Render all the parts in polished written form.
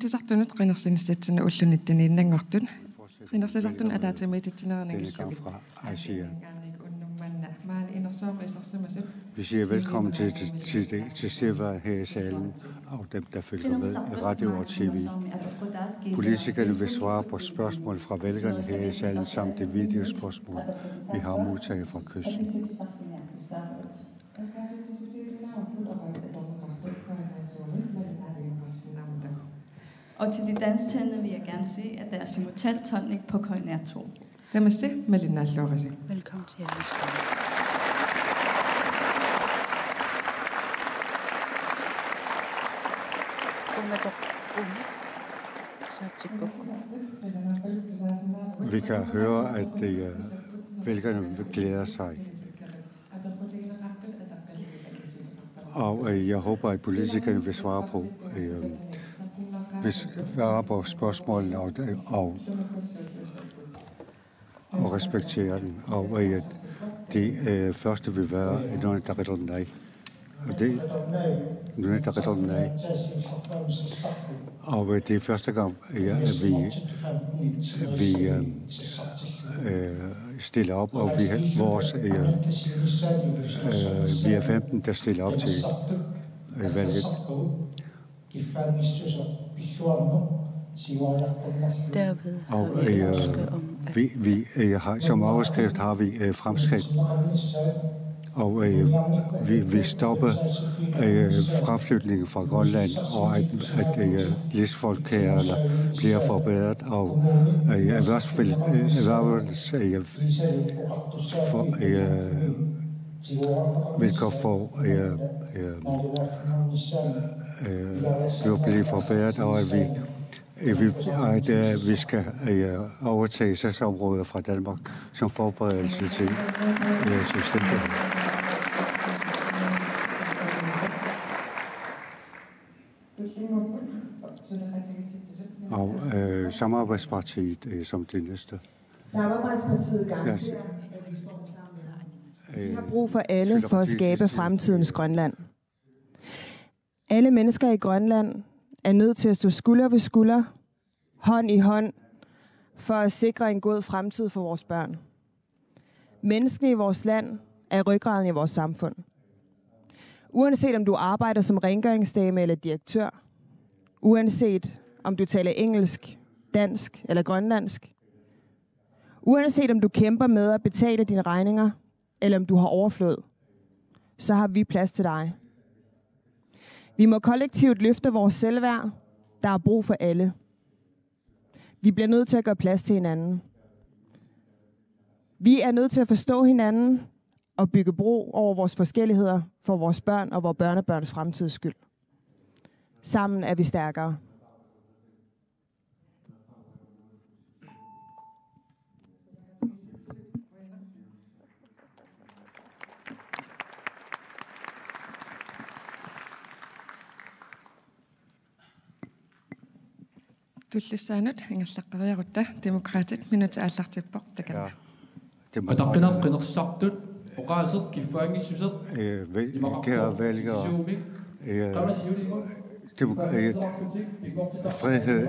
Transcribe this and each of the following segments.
Qinnersisartunut qinersinissatsinna ullunittani innangortun. Qinnersisartun ataatimiitittinererningi. Denne gang fra Asia. Maan inersuoqisarsimasut. Vi siger velkommen til Seva her i salen, og dem, der følger med i radio og tv. Politikerne vil svare på spørgsmål fra vælgerne her i salen, samt de videospørgsmål, vi har modtaget fra kysten. Og til de dansktalende vil jeg gerne sige, at der er simultantolkning på KNR 2. Namaste, Malina Lorisi. Velkommen til jer. Vi kan høre, at vælgerne glæder sig. Og jeg håber, at politikerne vil svare på spørgsmålene og respektere den. Og at det første vil være nogle, der redder den af. Og det er første gang, at vi stiller op, og vi er 15, der stiller op til valget. Og som overskrift har vi fremskridt. Og vi stopper fraflytningen fra Grønland, og at livsfolkærerne bliver forbedret, og vilkår for vil blive forbedret, og at vi skal overtage sagsområder fra Danmark som forberedelse til selvstændighed. Og Samarbejdspartiet som det næste. Samarbejdspartiet garanterer, at vi står sammen. Vi har brug for alle for at skabe fremtidens Grønland. Alle mennesker i Grønland er nødt til at stå skulder ved skulder, hånd i hånd, for at sikre en god fremtid for vores børn. Menneskene i vores land er ryggraden i vores samfund. Uanset om du arbejder som rengøringsdame eller direktør, uanset om du taler engelsk, dansk eller grønlandsk, uanset om du kæmper med at betale dine regninger, eller om du har overflod, så har vi plads til dig. Vi må kollektivt løfte vores selvværd. Der er brug for alle. Vi bliver nødt til at gøre plads til hinanden. Vi er nødt til at forstå hinanden og bygge bro over vores forskelligheder for vores børn og vores børnebørns fremtids skyld. Sammen er vi stærkere. Tullissaanut ingerlaqqariarutta demokraatit minut aallartippoq takana. Ataqqinar qinersartut oqaasert kiffaangissusert Kære vælgere, frihed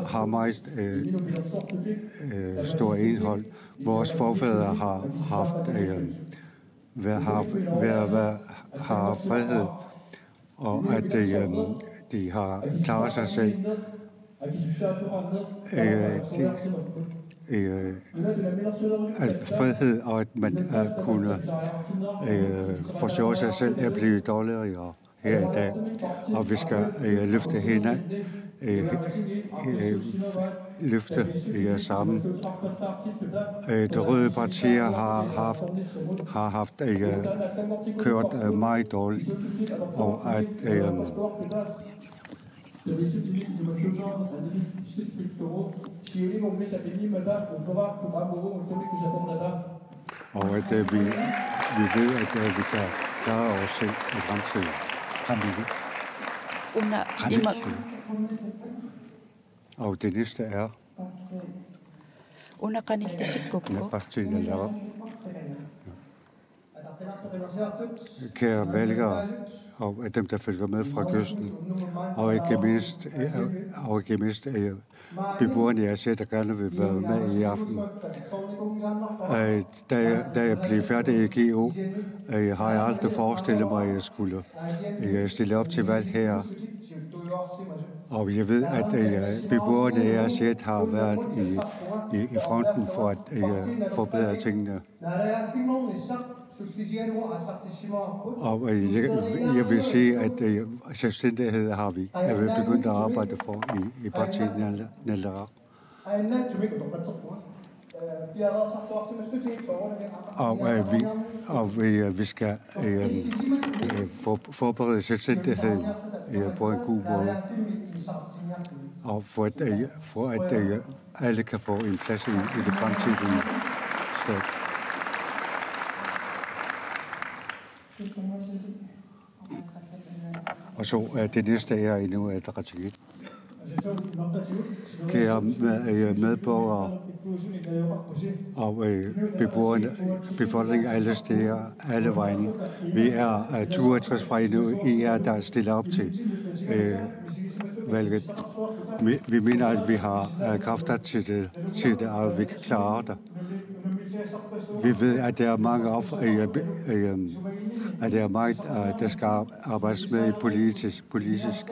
har meget stor indhold. Vores forfædre har haft frihed, og at de har klaret sig selv. Frihed, og at man kunne forsørge sig selv, er blevet dårligere her i dag, og vi skal løfte hinanden, løfte sammen. De røde partier har haft kørt meget dårligt, og at og at vi ved, at vi kan klare os selv i fremtiden. Og det næste er partiet. Kære vælgere, og dem, der følger med fra kysten, og ikke mindst beboerne i Asia, der gerne vil være med i aften. Da jeg blev færdig i GO, har jeg aldrig forestillet mig, at jeg skulle stille op til valg her. Og jeg ved, at beboerne i Asia har været i fronten for at forbedre tingene. Og jeg vil sige, at selvstændighed har vi begyndt at arbejde for i partiet Naleraq. Og vi skal forberede selvstændigheden på en god måde. Og for at alle kan få en plads i det fremtidige stat. Og så det næste er endnu et Ataqatigiit. Kære medborgere og befolkningen alle steder, alle vegne. Vi er 62 fra endnu I er, der stiller op til valget. Vi mener, at vi har kræfter til det, og vi kan klare det. Vi ved, at der er mange der skal arbejdes med politisk.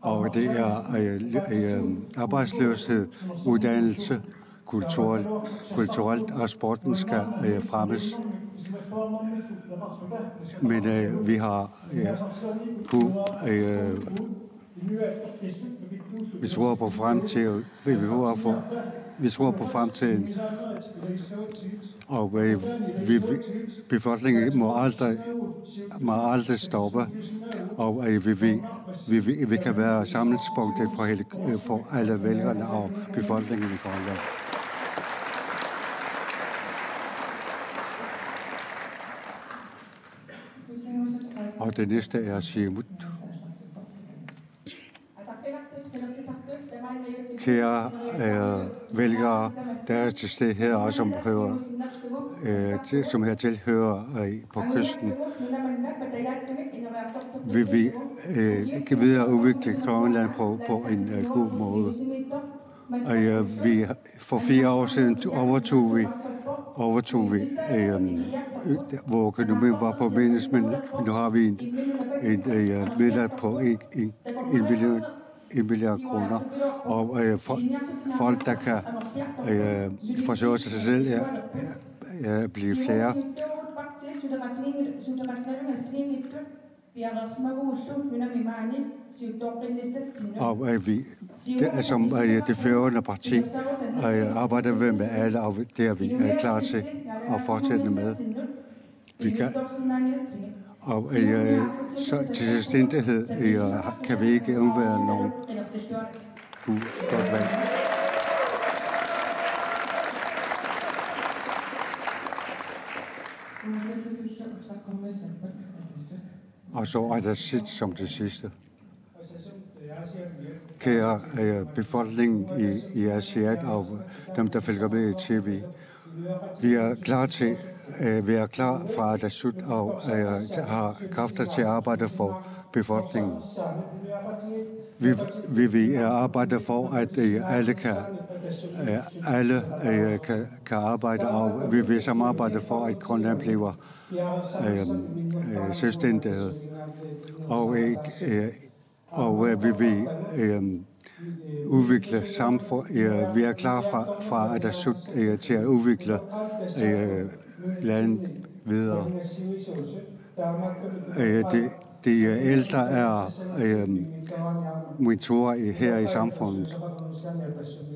Og det er arbejdsløshed, uddannelse, kulturelt og sporten skal fremmes. Men vi har vi tror på fremtiden. Vi tror på fremtiden. Og befolkningen må aldrig stoppe. Og vi kan være samlingspunktet for alle vælgerne og befolkningen i Grønland. Og det næste er Siumut. Kære vælgere, der er til stede her, og som her tilhører på kysten. Vi vil videre udvikle Grønland på en god måde. For 4 år siden overtog vi hvor økonomien var på minus, men nu har vi en midler på 1 milliard kroner. Og folk, der kan forsørge sig selv, blive flere. Og som det førende parti arbejder vi med alle, og det er vi klar til at fortsætte med. Vi kan, og så til selvstændighed kan vi ikke undvære nogen godt valg. Og så er der som det sidste. Kære befolkningen i Asiat og dem, der følger med i TV. Vi er klar fra Ataqatigiit og har kræfter til at arbejde for befolkningen. Vi vil arbejde for, at alle kan arbejde, og vi vil samarbejde for, at Grønland bliver selvstændighed. Og vi vil udvikle samfund. Vi er klar fra Ataqatigiit til at udvikle landet videre. De ældre er mentorer her i samfundet.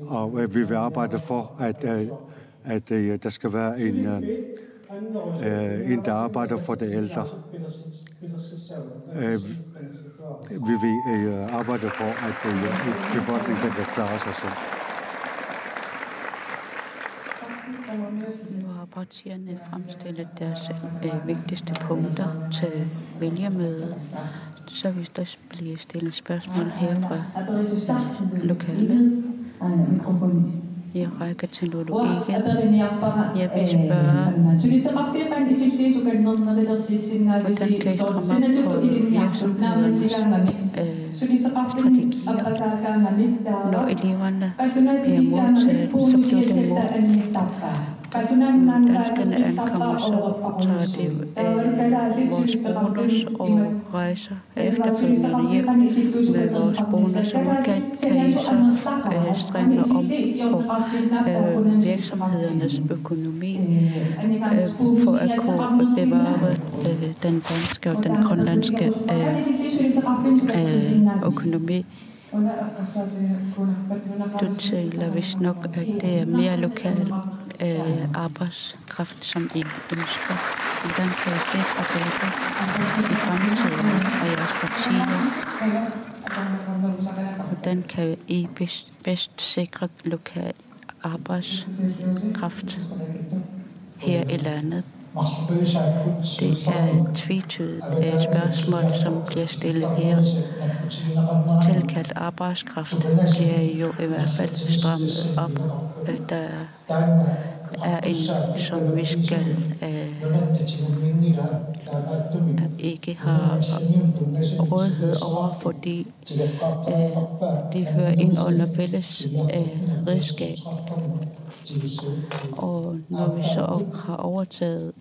Og vi vil arbejde for, at der skal være en der arbejder for de ældre. Vi vil arbejde for, at befolkningen kan klare sig selv. Nu har partierne fremstillet deres vigtigste punkter til vælgermødet. Så hvis der bliver stillet spørgsmål her fra lokale. i rækketeknologikken. Jeg vil spørge, hvordan kan I stramme op på virksomhedernes strategier? Når eleverne bliver modtaget, så bliver det danskerne ankommer, så tager de vores bonus og rejser efterfølgende hjem med vores bonus. Og hvordan kan I så stramme om på virksomhedernes økonomi for at kunne bevare den danske og den grønlandske økonomi? Du taler vist nok, at det er mere lokal arbejdskraft, som I ønsker. Hvordan kan I sikre dette i fremtiden af jeres partier? Hvordan kan I bedst sikre lokal arbejdskraft her i landet? Det er et tvetydigt spørgsmål, som bliver stillet her. Tilkaldt arbejdskraft bliver jo i hvert fald strammet op. Der er en, som vi skal ikke har rådighed over, fordi det hører ind under fælles redskab. Og når vi så har overtaget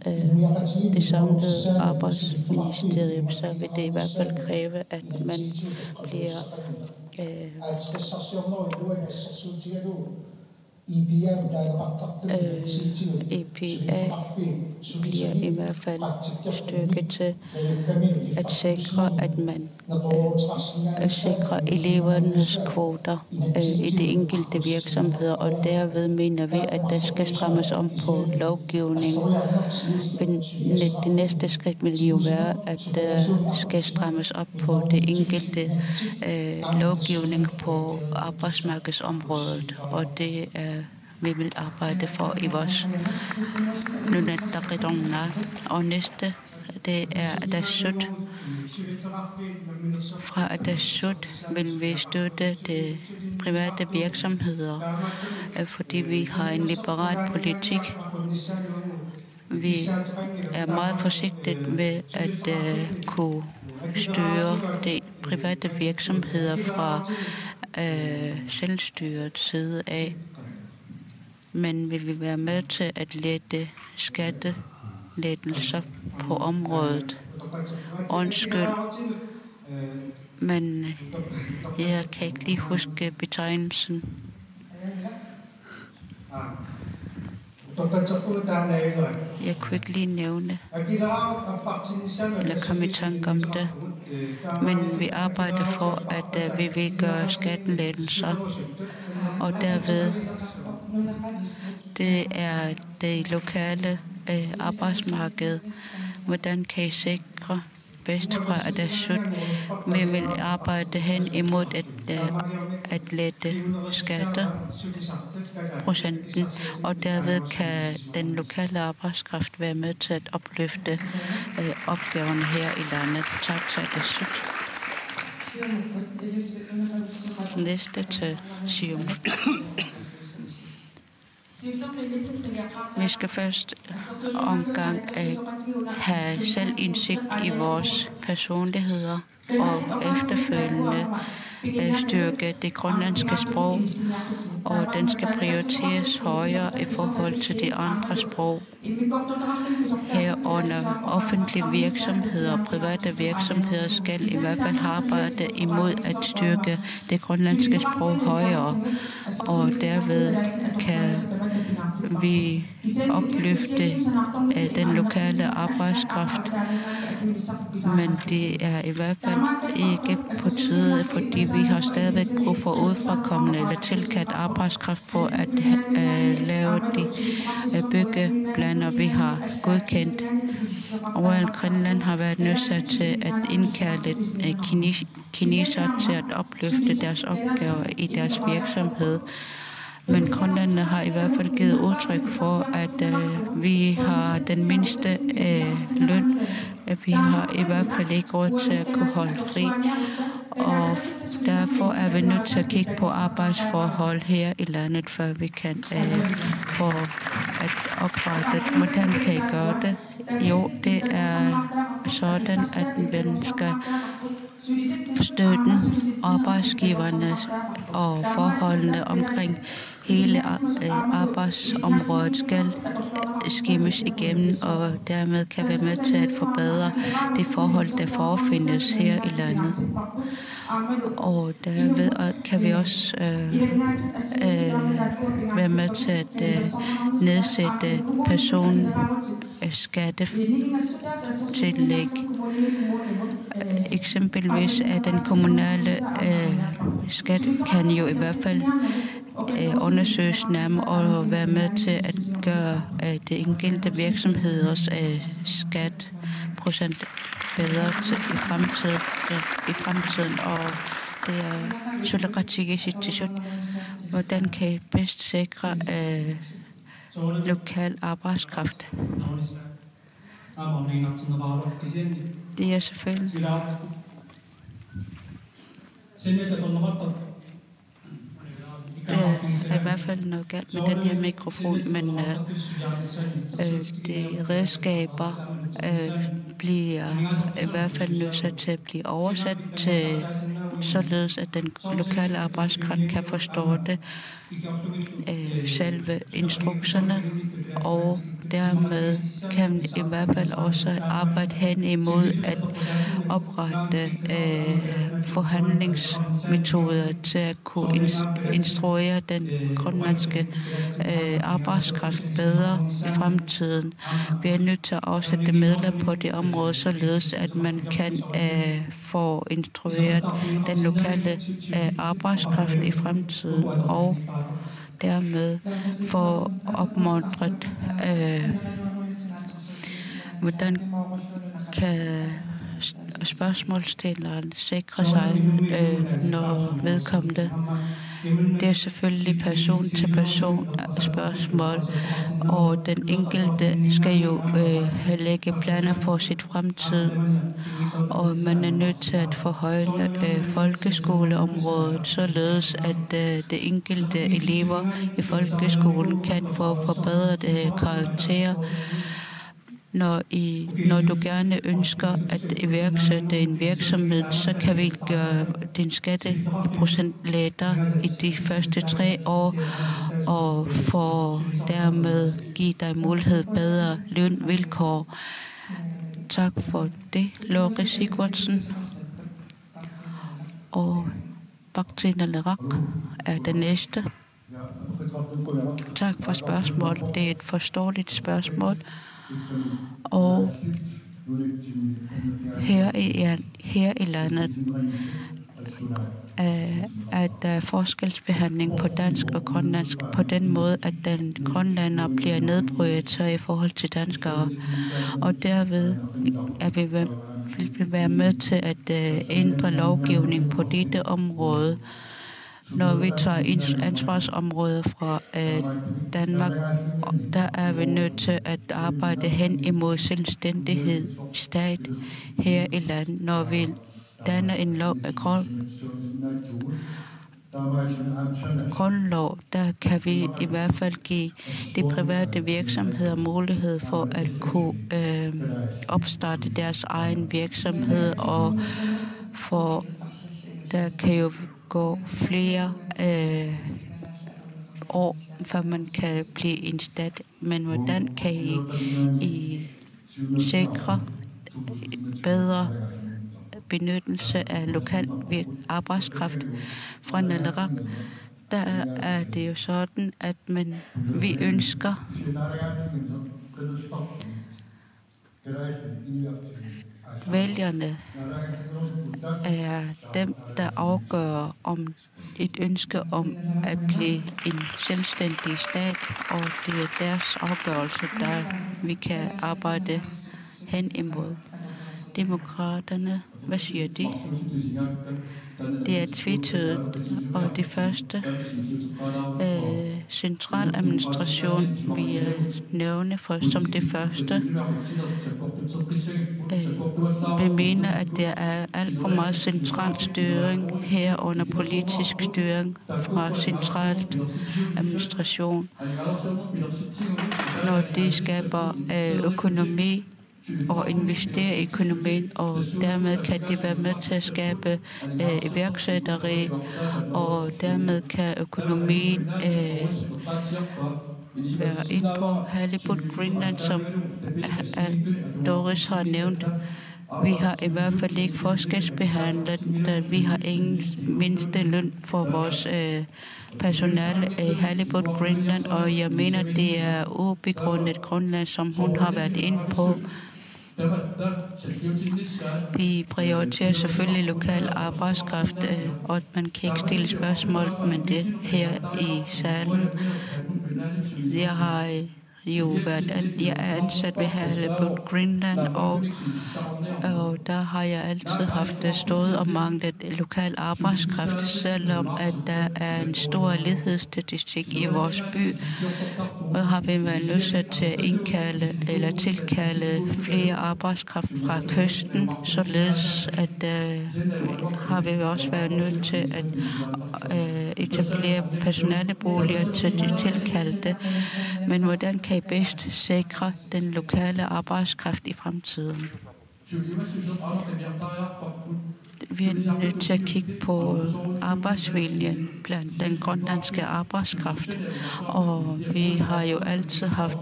det samlede arbejdsministerium, så vil det i hvert fald kræve, at man bliver EPA bliver i hvert fald styrket til at sikre, at man sikrer elevernes kvoter i de enkelte virksomheder, og derved mener vi, at der skal strammes om på lovgivning. Det næste skridt vil jo være, at der skal strammes op på det enkelte lovgivning på arbejdsmarkedsområdet, og det er vi vil arbejde for i vores Nunattaqitorna. Og næste, det er Atassut. Fra Atassut vil vi støtte de private virksomheder, fordi vi har en liberal politik. Vi er meget forsigtige med at kunne styre de private virksomheder fra selvstyrets side af. Men vi vil være med til at lette skattelettelser på området. Undskyld, men jeg kan ikke lige huske betegnelsen. Jeg kunne ikke lige nævne eller komme i tanke om det. Men vi arbejder for, at vi vil gøre skattelettelser, og derved det er det lokale arbejdsmarked. Hvordan kan I sikre bedst fra Atassut? Vi vil arbejde hen imod at lette skatteprocenten, og derved kan den lokale arbejdskraft være med til at opløfte opgaverne her i landet. Tak til Atassut. Næste til Siumut. Vi skal først omgang have selvindsigt i vores personligheder og efterfølgende styrke det grønlandske sprog, og den skal prioriteres højere i forhold til de andre sprog. Herunder offentlige virksomheder og private virksomheder skal i hvert fald arbejde imod at styrke det grønlandske sprog højere, og derved kan vi opløfte den lokale arbejdskraft. Men det er i hvert fald ikke på tide, fordi vi har stadigvæk brug for udefrakommende eller tilkaldt arbejdskraft for at lave de byggeplaner, vi har godkendt. Royal Grønland har været nødt til at indkalde kinesere til at opløfte deres opgaver i deres virksomhed. Men grønlænderne har i hvert fald givet udtryk for, at vi har den mindste løn at vi har i hvert fald ikke råd til at kunne holde fri. Og derfor er vi nødt til at kigge på arbejdsforhold her i landet, før vi kan få at oprette. Hvordan kan I gøre det? Jo, det er sådan, at man skal støtte arbejdsgiverne og forholdene omkring hele arbejdsområdet skal skimmes igennem, og dermed kan være med til at forbedre de forhold, der forefindes her i landet. Og derved kan vi også være med til at nedsætte personskattetillæg. Eksempelvis er den kommunale skat kan jo i hvert fald undersøges nærmere og være med til at gøre de enkelte virksomheders skatprocent bedre i fremtiden. Og det er solidaritetssituation. Hvordan kan I bedst sikre lokal arbejdskraft? Det er selvfølgelig. Der er i hvert fald noget galt med den her mikrofon, men de redskaber bliver i hvert fald nødt til at blive oversat til, således at den lokale arbejdskraft kan forstå det, selve instrukserne, og dermed kan man i hvert fald også arbejde hen imod at oprette forhandlingsmetoder til at kunne instruere den grønlandske arbejdskraft bedre i fremtiden. Vi er nødt til at afsætte midler på det område, således at man kan få instrueret den lokale arbejdskraft i fremtiden, og dermed få opmuntret, hvordan kan spørgsmålsstilleren sikre sig, når vedkommende. Det er selvfølgelig person til person spørgsmål, og den enkelte skal jo lægge planer for sit fremtid, og man er nødt til at forhøjne folkeskoleområdet, således at de enkelte elever i folkeskolen kan få forbedret karakterer. Når du gerne ønsker at iværksætte en virksomhed, så kan vi gøre din skatteprocent lettere i de første 3 år, og for dermed give dig mulighed bedre lønvilkår. Tak for det, Lore Sigurdsen. Og Baktina Lerak er den næste. Tak for spørgsmålet. Det er et forståeligt spørgsmål. Og her i landet at der er forskelsbehandling på dansk og grønlandsk på den måde, at den grønlander bliver nedbrydet så i forhold til danskere. Og derved vil vi være med til at ændre lovgivning på dette område. Når vi tager ansvarsområder fra Danmark, der er vi nødt til at arbejde hen imod selvstændighed, stat her i landet. Når vi danner en grundlov, der kan vi i hvert fald give de private virksomheder mulighed for at kunne opstarte deres egen virksomhed, og for der kan jo gå flere år, før man kan blive en stat. Men hvordan kan I sikre bedre benyttelse af lokal arbejdskraft fra Nalerak? Der er det jo sådan, at vi ønsker vælgerne er dem, der afgør om et ønske om at blive en selvstændig stat, og det er deres afgørelse, der vi kan arbejde hen imod. Demokraterne, hvad siger de? Det er tvetydigt, og det første centraladministration vi nævne for som det første. Vi mener, at der er alt for meget central styring herunder politisk styring fra centralt administration. Når det skaber økonomi og investere i økonomien, og dermed kan det være med til at skabe iværksætteri, og dermed kan økonomien være ind på Halibut Greenland, som Doris har nævnt. Vi har i hvert fald ikke forskelsbehandlet, da vi har ingen mindste løn for vores personale i Halibut Greenland, og jeg mener, det er ubegrundet Grønland, som hun har været inde på. Vi prioriterer selvfølgelig lokal arbejdskraft, og man kan ikke stille spørgsmål med det her i salen. Jeg har jo jeg er ansat ved Halibut Greenland, og der har jeg altid haft stået og manglet lokal arbejdskraft, selvom at der er en stor ledighedsstatistik i vores by. Og har vi været nødt til at indkalde eller tilkalde flere arbejdskraft fra kysten, således at har vi også været nødt til at etablere personaleboliger til de tilkaldte. Men hvordan kan I bedst sikre den lokale arbejdskraft i fremtiden? Vi er nødt til at kigge på arbejdsviljen blandt den grønlandske arbejdskraft. Og vi har jo altid haft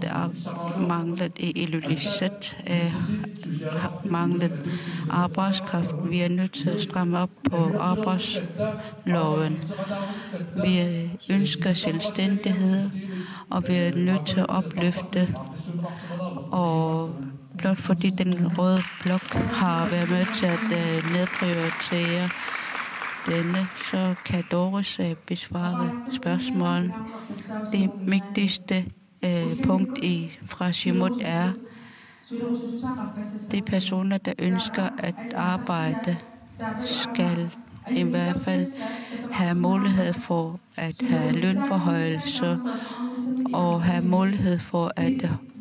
manglet i Ilulissat, manglet arbejdskraft. Vi er nødt til at stramme op på arbejdsloven. Vi ønsker selvstændighed, og vi er nødt til at opløfte. Og blot fordi den røde blok har været med til at nedprioritere denne, så kan Doris besvare spørgsmål. Det vigtigste punkt fra Siumut er, de personer, der ønsker at arbejde, skal i hvert fald have mulighed for at have lønforhøjelser og have mulighed for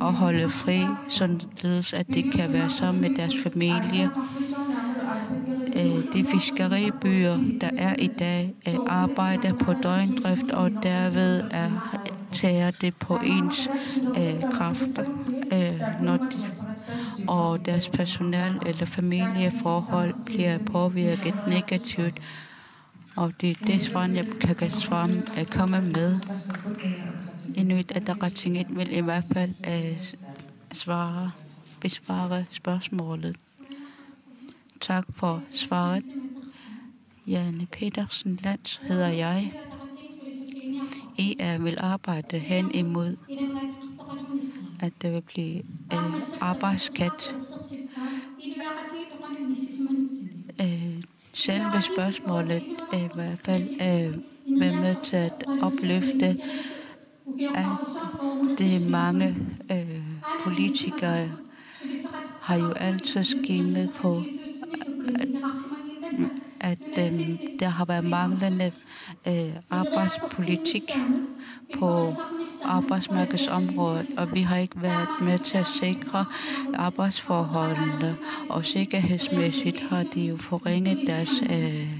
at holde fri, således at de kan være sammen med deres familie. De fiskeribyer, der er i dag, arbejder på døgndrift, og derved tager det på ens kræfter, og deres personal eller familieforhold bliver påvirket negativt. Og det er det svar, jeg kan komme med. Inuit Ataqatigiit vil i hvert fald besvare spørgsmålet. Tak for svaret. Janne Petersen Lands hedder jeg. I vil arbejde hen imod, at der vil blive arbejdskat. Selve spørgsmålet i hvert fald være med til at opløfte, at det mange politikere har jo altid skimmet på, at der har været manglende arbejdspolitik på arbejdsmarkedsområdet, og vi har ikke været med til at sikre arbejdsforholdene, og sikkerhedsmæssigt har de jo forringet deres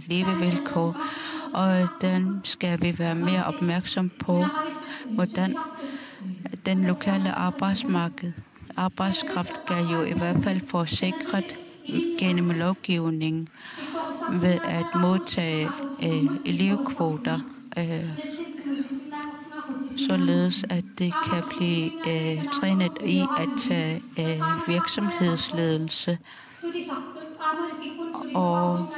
levevilkår, og den skal vi være mere opmærksom på, hvordan den lokale arbejdskraft skal jo i hvert fald få sikret gennem lovgivning ved at modtage elevkvoter, således at det kan blive trænet i at tage virksomhedsledelse. Og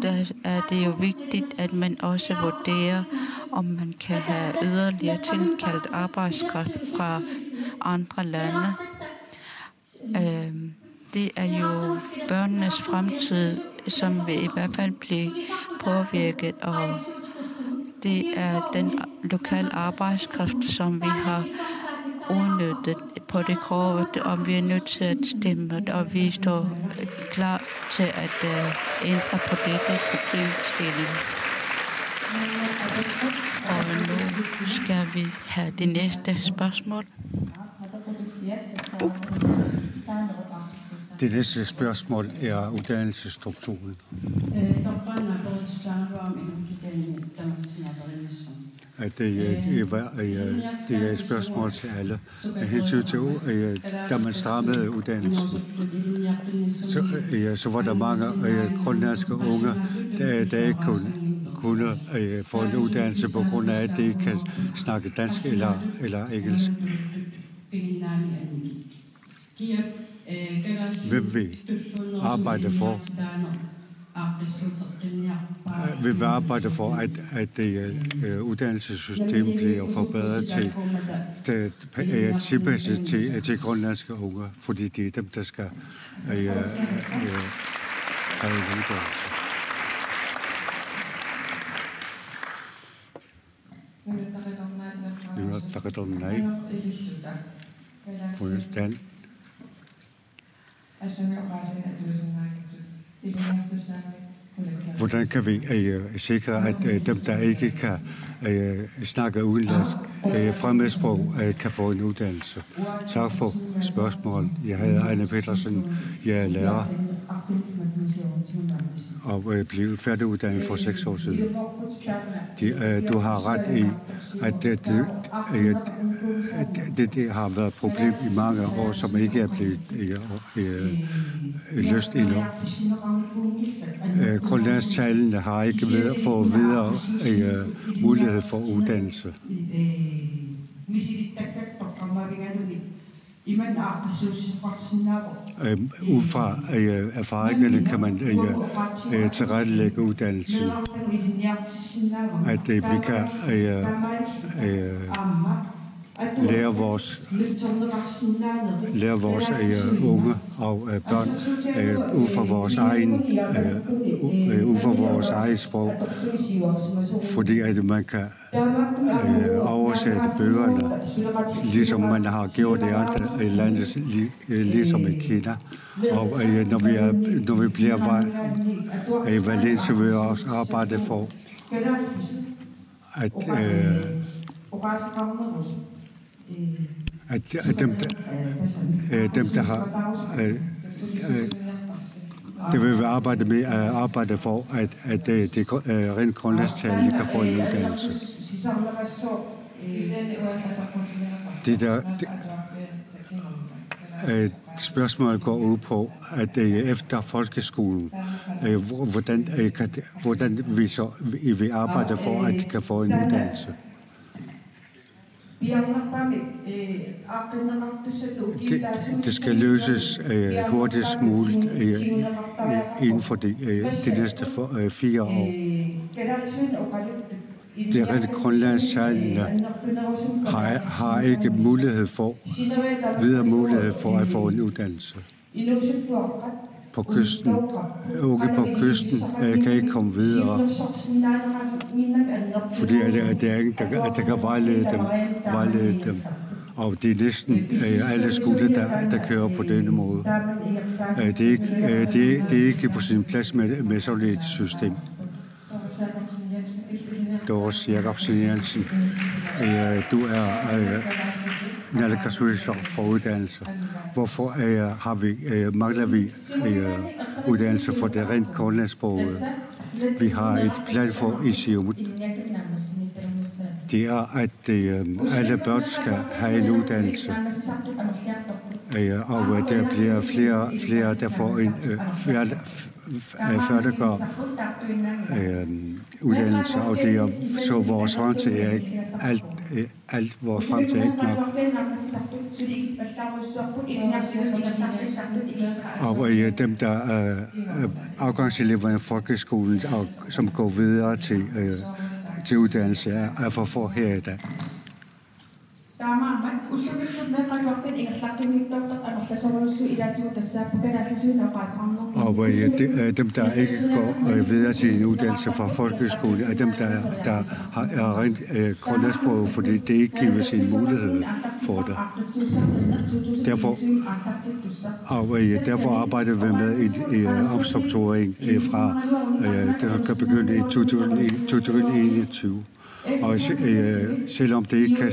der er det jo vigtigt, at man også vurderer, om man kan have yderligere tilkaldt arbejdskraft fra andre lande. Det er jo børnenes fremtid, som vil i hvert fald blive påvirket, og det er den lokale arbejdskraft, som vi har udnyttet på det grove, og vi er nødt til at stemme, og vi står klar til at ændre på dette problemstilling. Og nu skal vi have det næste spørgsmål. Det næste spørgsmål er uddannelsesstrukturen. Det er et spørgsmål til alle. Med hensyn til, da man strammede uddannelsen, så var der mange grønlandske unge, der ikke kunne få en uddannelse på grund af, at de ikke kan snakke dansk eller engelsk. Hvem vil arbejde for? Vi vil arbejde for, at uddannelsessystemet bliver forbedret tilpasset til grønlandske unge, fordi det er dem, der skal have en uddannelse. Hvordan kan vi sikre, at dem, der ikke kan snakke udenlandsk fremmedsprog, kan få en uddannelse? Tak for spørgsmålet. Jeg hedder Anne Petersen. Jeg er lærer og blev færdiguddannet for 6 år siden. Du har ret i, at det har været et problem i mange år, som ikke er blevet løst endnu. Grønlandstallene har ikke fået videre mulighed for uddannelse. Ud fra erfaringerne kan man tilrettelægge uddannelsen, at vi kan lære vores unge og børn ud fra vores egen sprog, fordi at man kan oversætte bøgerne, ligesom man har gjort i andre lande, ligesom i Kina. Og når vi bliver valgt, så vil vi også arbejde for, at dem, der har det vil vi arbejde for, at det rent grønlandsktalende kan få en uddannelse. Spørgsmålet går ud på, at efter folkeskolen, hvordan vi så vil arbejde for, at de kan få en uddannelse. Det skal løses hurtigst muligt inden for de næste 4 år. Det rent grønlandsktalende har ikke videre mulighed for at få en uddannelse. På kysten, unge på kysten kan ikke komme videre, fordi der er ingen, der kan vejlede dem. Og det er næsten alle skoler, der kører på denne måde. Det er ikke på sin plads med sådan et system. Doris Jacobsen Jensen, du er naalakkersuisoq for uddannelse. Hvorfor mangler vi uddannelse for det rent grønlandsksprogede? Vi har et plan for i Siumut. Det er, at alle børn skal have en uddannelse. Og der bliver flere der får en færdiggør uddannelse, og det er så vores fremtid er ikke alt vores fremtid er ikke nok. Og dem, der er afgangselever i folkeskolen, og som går videre til uddannelse, er for få her i dag. Og dem, der ikke går videre til en uddannelse fra folkeskole, er dem, der er rent grønlandsprøve, fordi det ikke gives en mulighed for det. Derfor arbejder vi med en omstrukturering fra, det kan begynde i 2021. Og selvom det ikke kan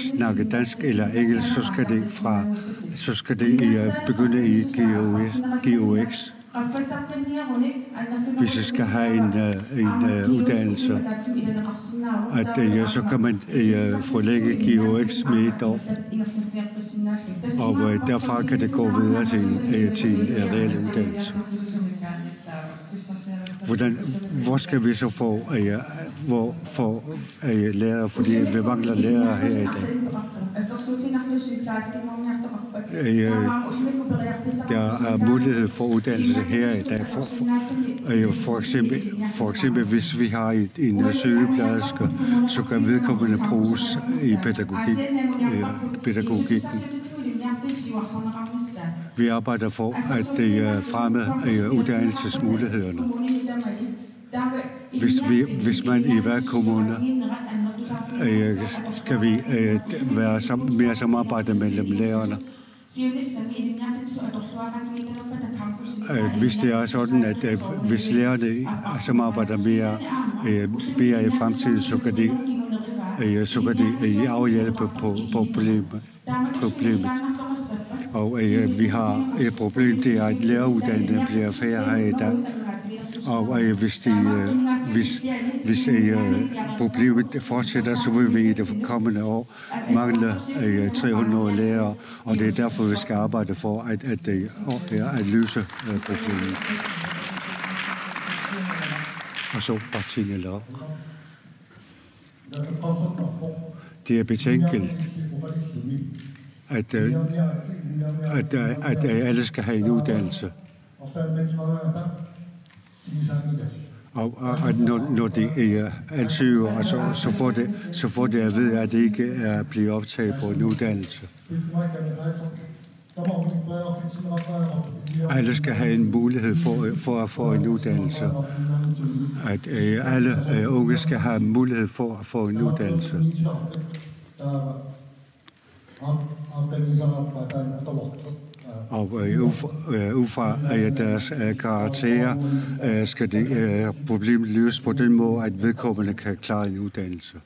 snakke dansk eller engelsk, så skal det begynde i GOX. Hvis jeg skal have en uddannelse, så kan man forlægge GOX med 1 år. Og derfra kan det gå videre til en reel uddannelse. Hvor skal vi så få lærere, fordi vi mangler lærere her i dag. Der er mulighed for uddannelse her i dag. For eksempel hvis vi har en sygeplejerske, så kan vedkommende bruges i pædagogikken. Vi arbejder for at fremme uddannelsesmulighederne. Hvis man i hver kommune skal vi være mere samarbejde mellem lærerne. Hvis det er sådan, at hvis lærerne samarbejder mere i fremtiden, så kan de afhjælpe på problemet. Og vi har et problem, det er, at læreruddannede bliver færre her i dag. Og hvis problemet fortsætter, så vil vi i det kommende år mangle 300 lærere, og det er derfor, vi skal arbejde for at løse problemet. Og så partierne lov. Det er betænkeligt, at alle skal have en uddannelse. Og når de ansøger, så får det at vide, at det ikke er blevet optaget på en uddannelse. Alle skal have en mulighed for at få en uddannelse. At alle unge skal have mulighed for at få en uddannelse. Og ud fra deres karakterer skal det problemet løses på den måde, at vedkommende kan klare en uddannelse.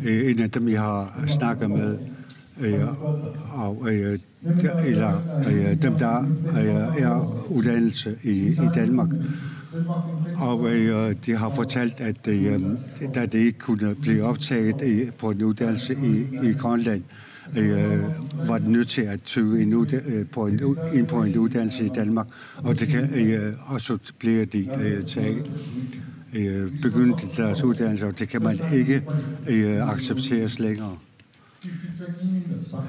En af dem, jeg har snakket med, eller dem, der er uddannelse i Danmark, og de har fortalt, at da det ikke kunne blive optaget på en uddannelse i Grønland, var det nødt til at søge ind på en uddannelse i Danmark, og det kan også blive de begyndt deres uddannelse, og det kan man ikke accepteres længere.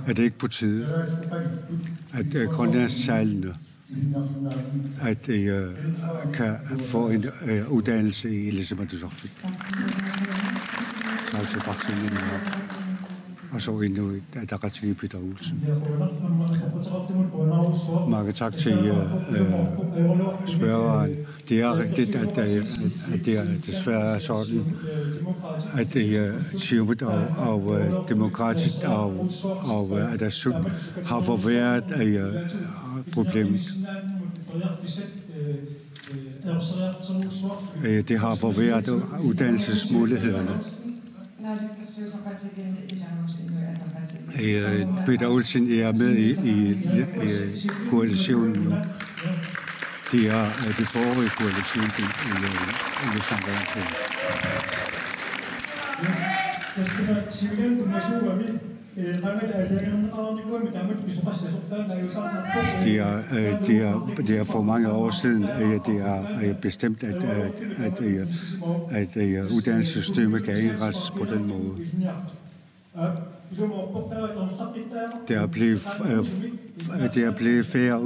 Er det ikke på tide, at grønlandssejlene kan få en uddannelse i Ilisimatusarfik? Så altså bare til min og så endnu et Ataqatigiit Peter Olsen. Mange tak til spørgeren. Det er rigtigt, at det er desværre sådan, at Siumut og Demokratisk og Atassut har forværret problemet. Det har forværret uddannelsesmulighederne. Peter Olsen er med i koalitionen nu. Det er det forrige koalition, vi snakker om. Det er for mange år siden, det er bestemt, at uddannelsessystemet kan indrettes på den måde. Der er blevet færre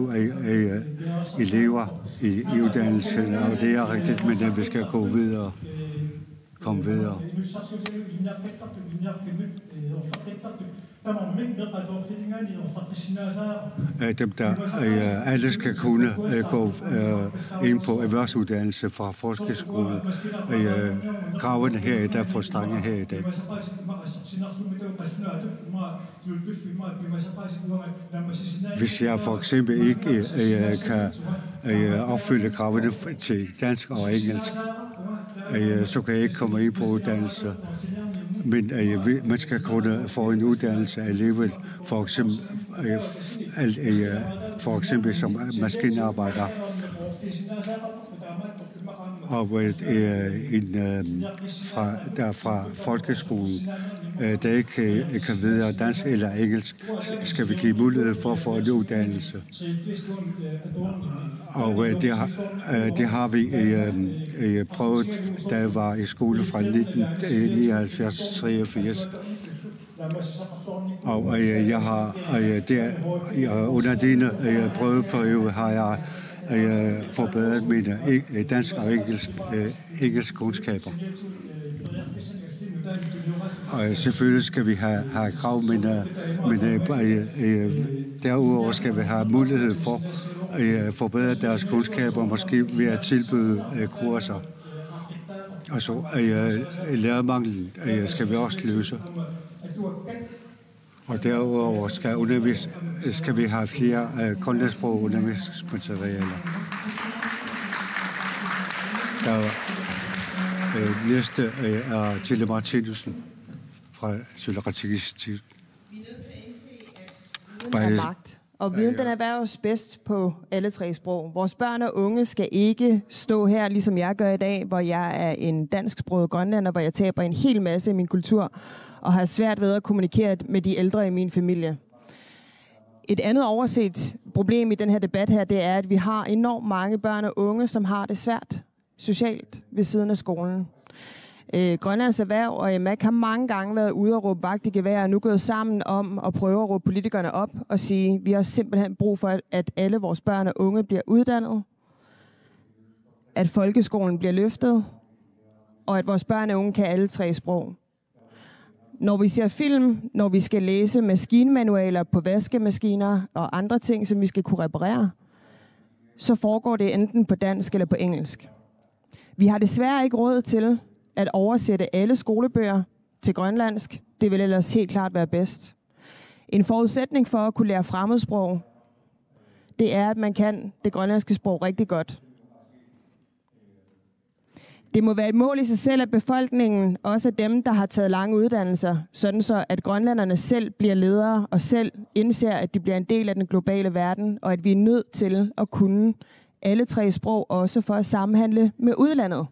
elever i uddannelsen, og det er rigtigt, men vi skal gå videre. komme videre. Dem, der alle skal kunne gå ind på erhvervsuddannelse fra folkeskole. Kravene her i dag for strenge her i dag. Hvis jeg for eksempel ikke kan opfylde kravene til dansk og engelsk, så kan jeg ikke komme ind på uddannelse. Men man skal kunne få en uddannelse alligevel, for eksempel som maskinarbejder. Og fra folkeskolen, der ikke kan vide dansk eller engelsk, skal vi give mulighed for at få en uddannelse. Og det har vi prøvet, da jeg var i skole fra 1979-83. Og jeg har under denne prøveperiode har jeg forbedret mine dansk og engelsk kundskaber. Og selvfølgelig skal vi have krav, men derudover skal vi have mulighed for at forbedre deres kundskaber, måske ved at tilbyde kurser. Altså lærermanglen skal vi også løse. Og derudover skal vi have flere grønlandsksprog undervisningsmaterialer. Næste er Tille Martinussen fra Sølleratigistik. Vi er nødt til at indse, at viden er magt. Og viden den erhverves bedst på alle tre sprog. Vores børn og unge skal ikke stå her, ligesom jeg gør i dag, hvor jeg er en dansksproget grønlænder, hvor jeg taber en hel masse af min kultur og har svært ved at kommunikere med de ældre i min familie. Et andet overset problem i den her debat her, det er, at vi har enormt mange børn og unge, som har det svært socialt ved siden af skolen. Grønlands Erhverv og EMAC har mange gange været ude og råbe vagt i gevær, og nu gået sammen om at prøve at råbe politikerne op og sige, at vi har simpelthen brug for, at alle vores børn og unge bliver uddannet, at folkeskolen bliver løftet, og at vores børn og unge kan alle tre sprog. Når vi ser film, når vi skal læse maskinmanualer på vaskemaskiner og andre ting, som vi skal kunne reparere, så foregår det enten på dansk eller på engelsk. Vi har desværre ikke råd til at oversætte alle skolebøger til grønlandsk. Det vil ellers helt klart være bedst. En forudsætning for at kunne lære fremmedsprog, det er, at man kan det grønlandske sprog rigtig godt. Det må være et mål i sig selv, at befolkningen, også dem, der har taget lange uddannelser, sådan så at grønlænderne selv bliver ledere og selv indser, at de bliver en del af den globale verden, og at vi er nødt til at kunne alle tre sprog også for at samhandle med udlandet.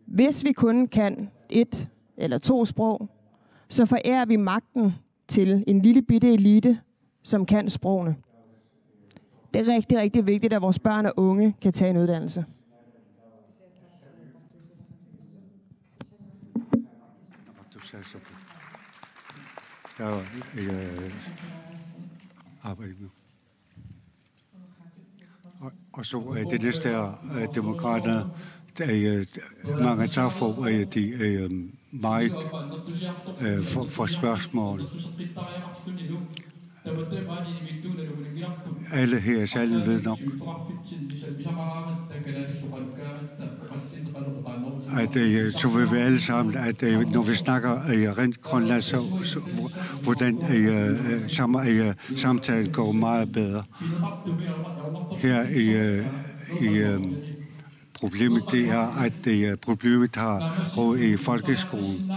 Hvis vi kun kan 1 eller 2 sprog, så forærer vi magten til en lille bitte elite, som kan sprogene. Det er rigtig, rigtig vigtigt, at vores børn og unge kan tage en uddannelse. Og så det næste er demokraterne. Mange tak for de meget for spørgsmål. Alle her i salen ved nok, at så vil vi alle sammen, at når vi snakker rent Grønland, så hvordan samtalen går meget bedre. Her i problemet det er, at problemet har råd i folkeskolen.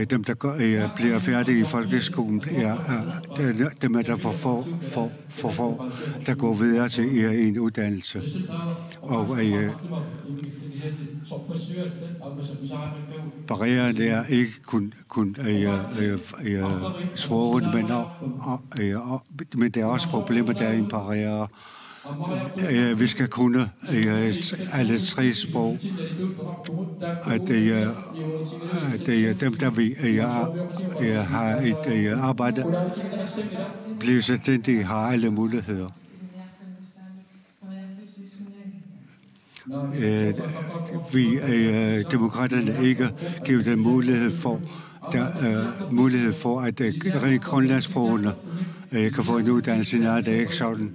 Dem, der bliver færdige i folkeskolen, dem er der for få, der går videre til en uddannelse. Og barrieren er ikke kun sproget, men der er også problemer, der er en barriere. Vi skal kunne alle tre sprog. At dem, der vi har et arbejde, bliver selvstændige, har alle muligheder. vi demokraterne ikke giver dem mulighed for at rent grønlandsprogene kan få en uddannelse. Nej, det er ikke sådan.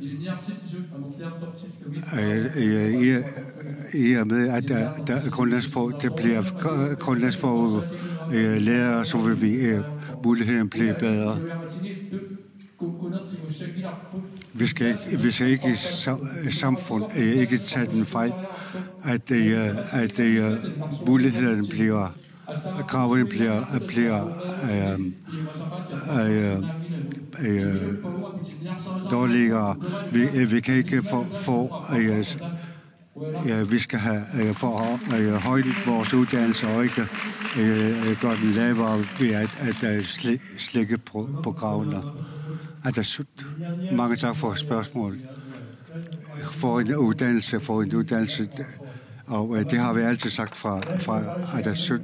I og med, at der er grønlandssprog, det bliver grønlandssprog lærer, så vil vi muligheden blive bedre. Vi skal ikke i samfund ikke tage den fejl, at mulighederne bliver, kravene bliver dårligere. Vi kan ikke vi skal have for højnet vores uddannelse og ikke gøre den lavere ved at slække på kravene. Mange tak for spørgsmålet. For en uddannelse, og det har vi altid sagt fra Atasut.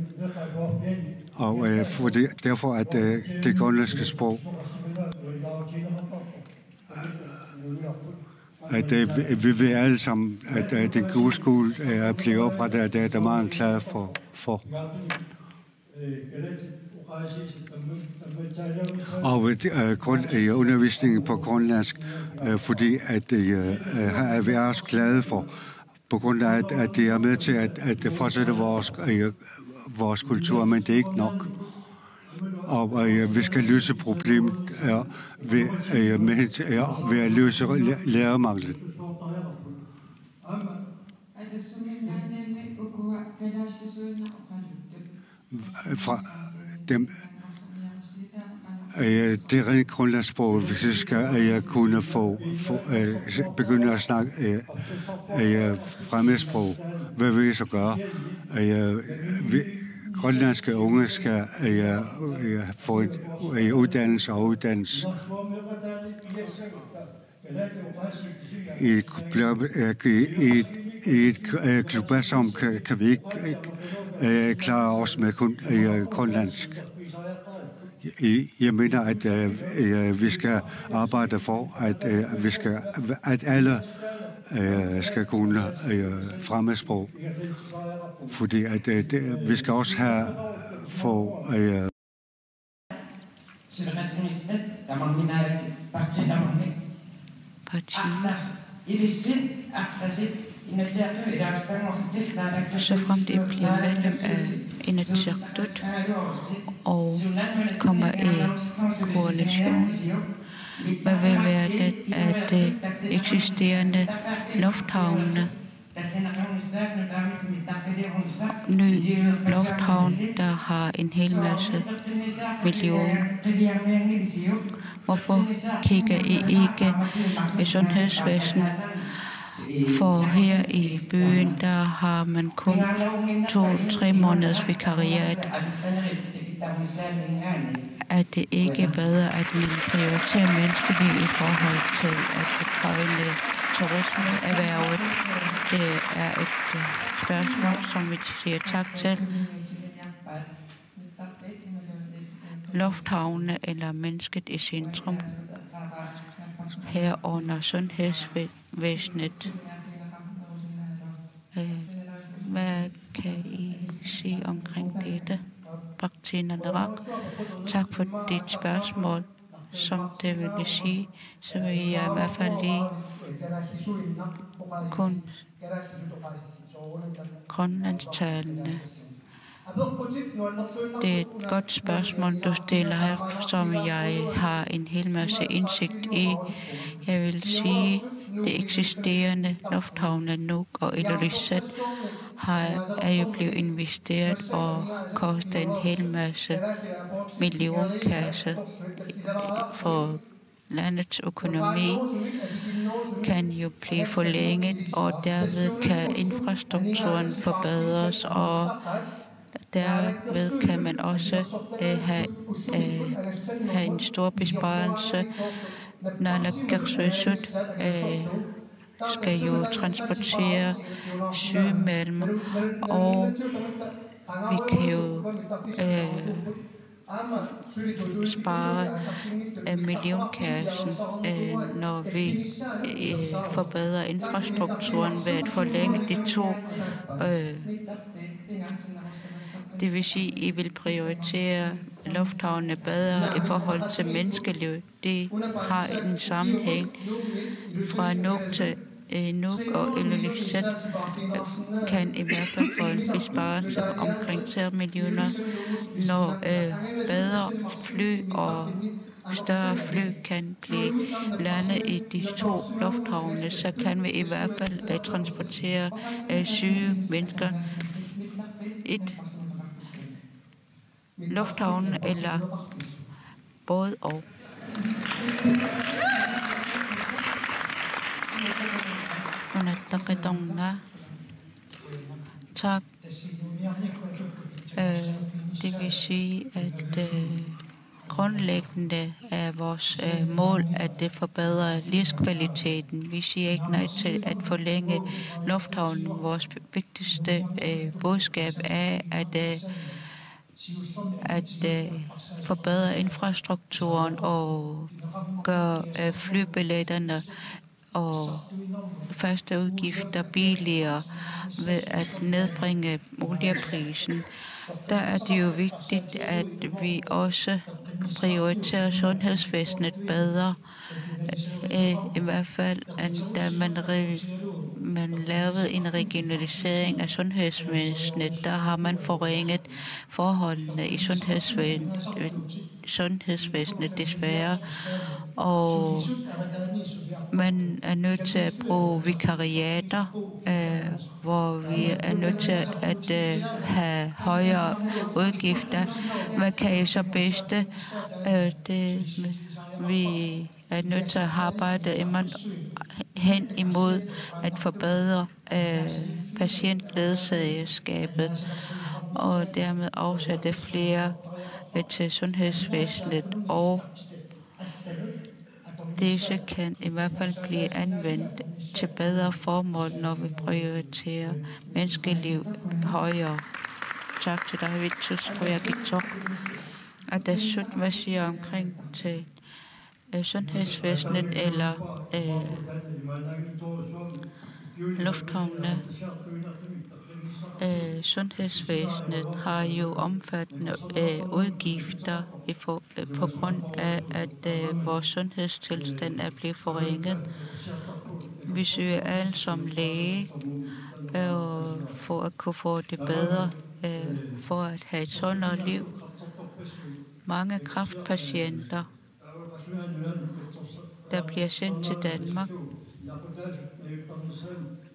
Og derfor at det grønlandske sprog, at vi vil alle sammen, at den gode skole bliver oprettet, det er der meget glad for. Og undervisningen på grønlandsk, fordi at er vi også glade for, på grund af at det er med til at fortsætte vores kultur, men det er ikke nok. Og vi skal løse problemet ved at løse lærermanglen. Fra dem, det er rent grønlandssprog, hvis jeg skal kunne begynde at snakke fremmedsprog. Hvad vil jeg så gøre? Grønlandske unge skal få en uddannelse og uddannelse. I et klub, som kan vi ikke klare os med kun grønlandsk. Jeg mener, at vi skal arbejde for, at alle skal kunne fremmedsprog. Fordi at vi skal også have for så frem det bliver medlem af Inatsisartut og kommer i koalition, hvad vil være det, at det eksisterende lufthavne, ny lufthavn, der har en hel masse millioner. Hvorfor kigger I ikke i sundhedsvæsenet? For her i byen, der har man kun 2-3 måneders vikariat. Er det ikke bedre, at man prioriterer menneskeliv i forhold til at højne turismeerhvervet? Det er et spørgsmål, som vi siger tak til. Lufthavne eller mennesket i centrum, herunder sundhedsvæsenet. Hvad kan I sige omkring dette? Praktina Narak. Tak for dit spørgsmål. Som det vil sige, så vil jeg i hvert fald lige kun grønlandstalende. Det er et godt spørgsmål, du stiller her, som jeg har en hel masse indsigt i. Jeg vil sige, det eksisterende lufthavne Nuuk og Ilulissat er jo blevet investeret og kostet en hel masse millionkasse for landets økonomi kan jo blive forlænget, og derved kan infrastrukturen forbedres, og derved kan man også have en stor besparelse. Naalakkersuisut skal jo transportere sygemeldinger, og vi kan jo spare millionkassen, når vi forbedrer infrastrukturen ved at forlænge de 2. Det vil sige, at I vil prioritere lufthavnene bedre i forhold til menneskeliv. Det har en sammenhæng fra Nuuk til Nuuk og Ilulissat kan i hvert fald få en besparelse omkring 3 millioner, når bedre fly og større fly kan blive landet i de 2 lufthavne, så kan vi i hvert fald transportere syge mennesker. Et lufthavn eller både og. Tak. Det vil sige, at grundlæggende er vores mål, at det forbedrer livskvaliteten. Vi siger ikke nej til at forlænge lufthavnen. Vores vigtigste budskab er at forbedre infrastrukturen og gøre flybilletterne og faste udgifter billigere ved at nedbringe olieprisen. Der er det jo vigtigt, at vi også prioriterer sundhedsvæsenet bedre. I hvert fald, da man lavede en regionalisering af sundhedsvæsenet, der har man forringet forholdene i sundhedsvæsenet desværre. Og man er nødt til at bruge vikariater, hvor vi er nødt til at have højere udgifter. Hvad kan I så bedste? Vi er nødt til at arbejde hen imod at forbedre patientledsagerskabet og dermed afsætte flere til sundhedsvæsenet, og disse kan i hvert fald blive anvendt til bedre formål, når vi prioriterer menneskeliv højere. Tak til dig, Vitus, og jeg gik så. Og der synes, hvad siger omkring til sundhedsvæsenet eller lufthavne. Sundhedsvæsenet har jo omfattende udgifter på grund af, at vores sundhedstilstand er blevet forringet. Vi søger alle som læge for at kunne få det bedre, for at have et sundere liv. Mange kræftpatienter, der bliver sendt til Danmark,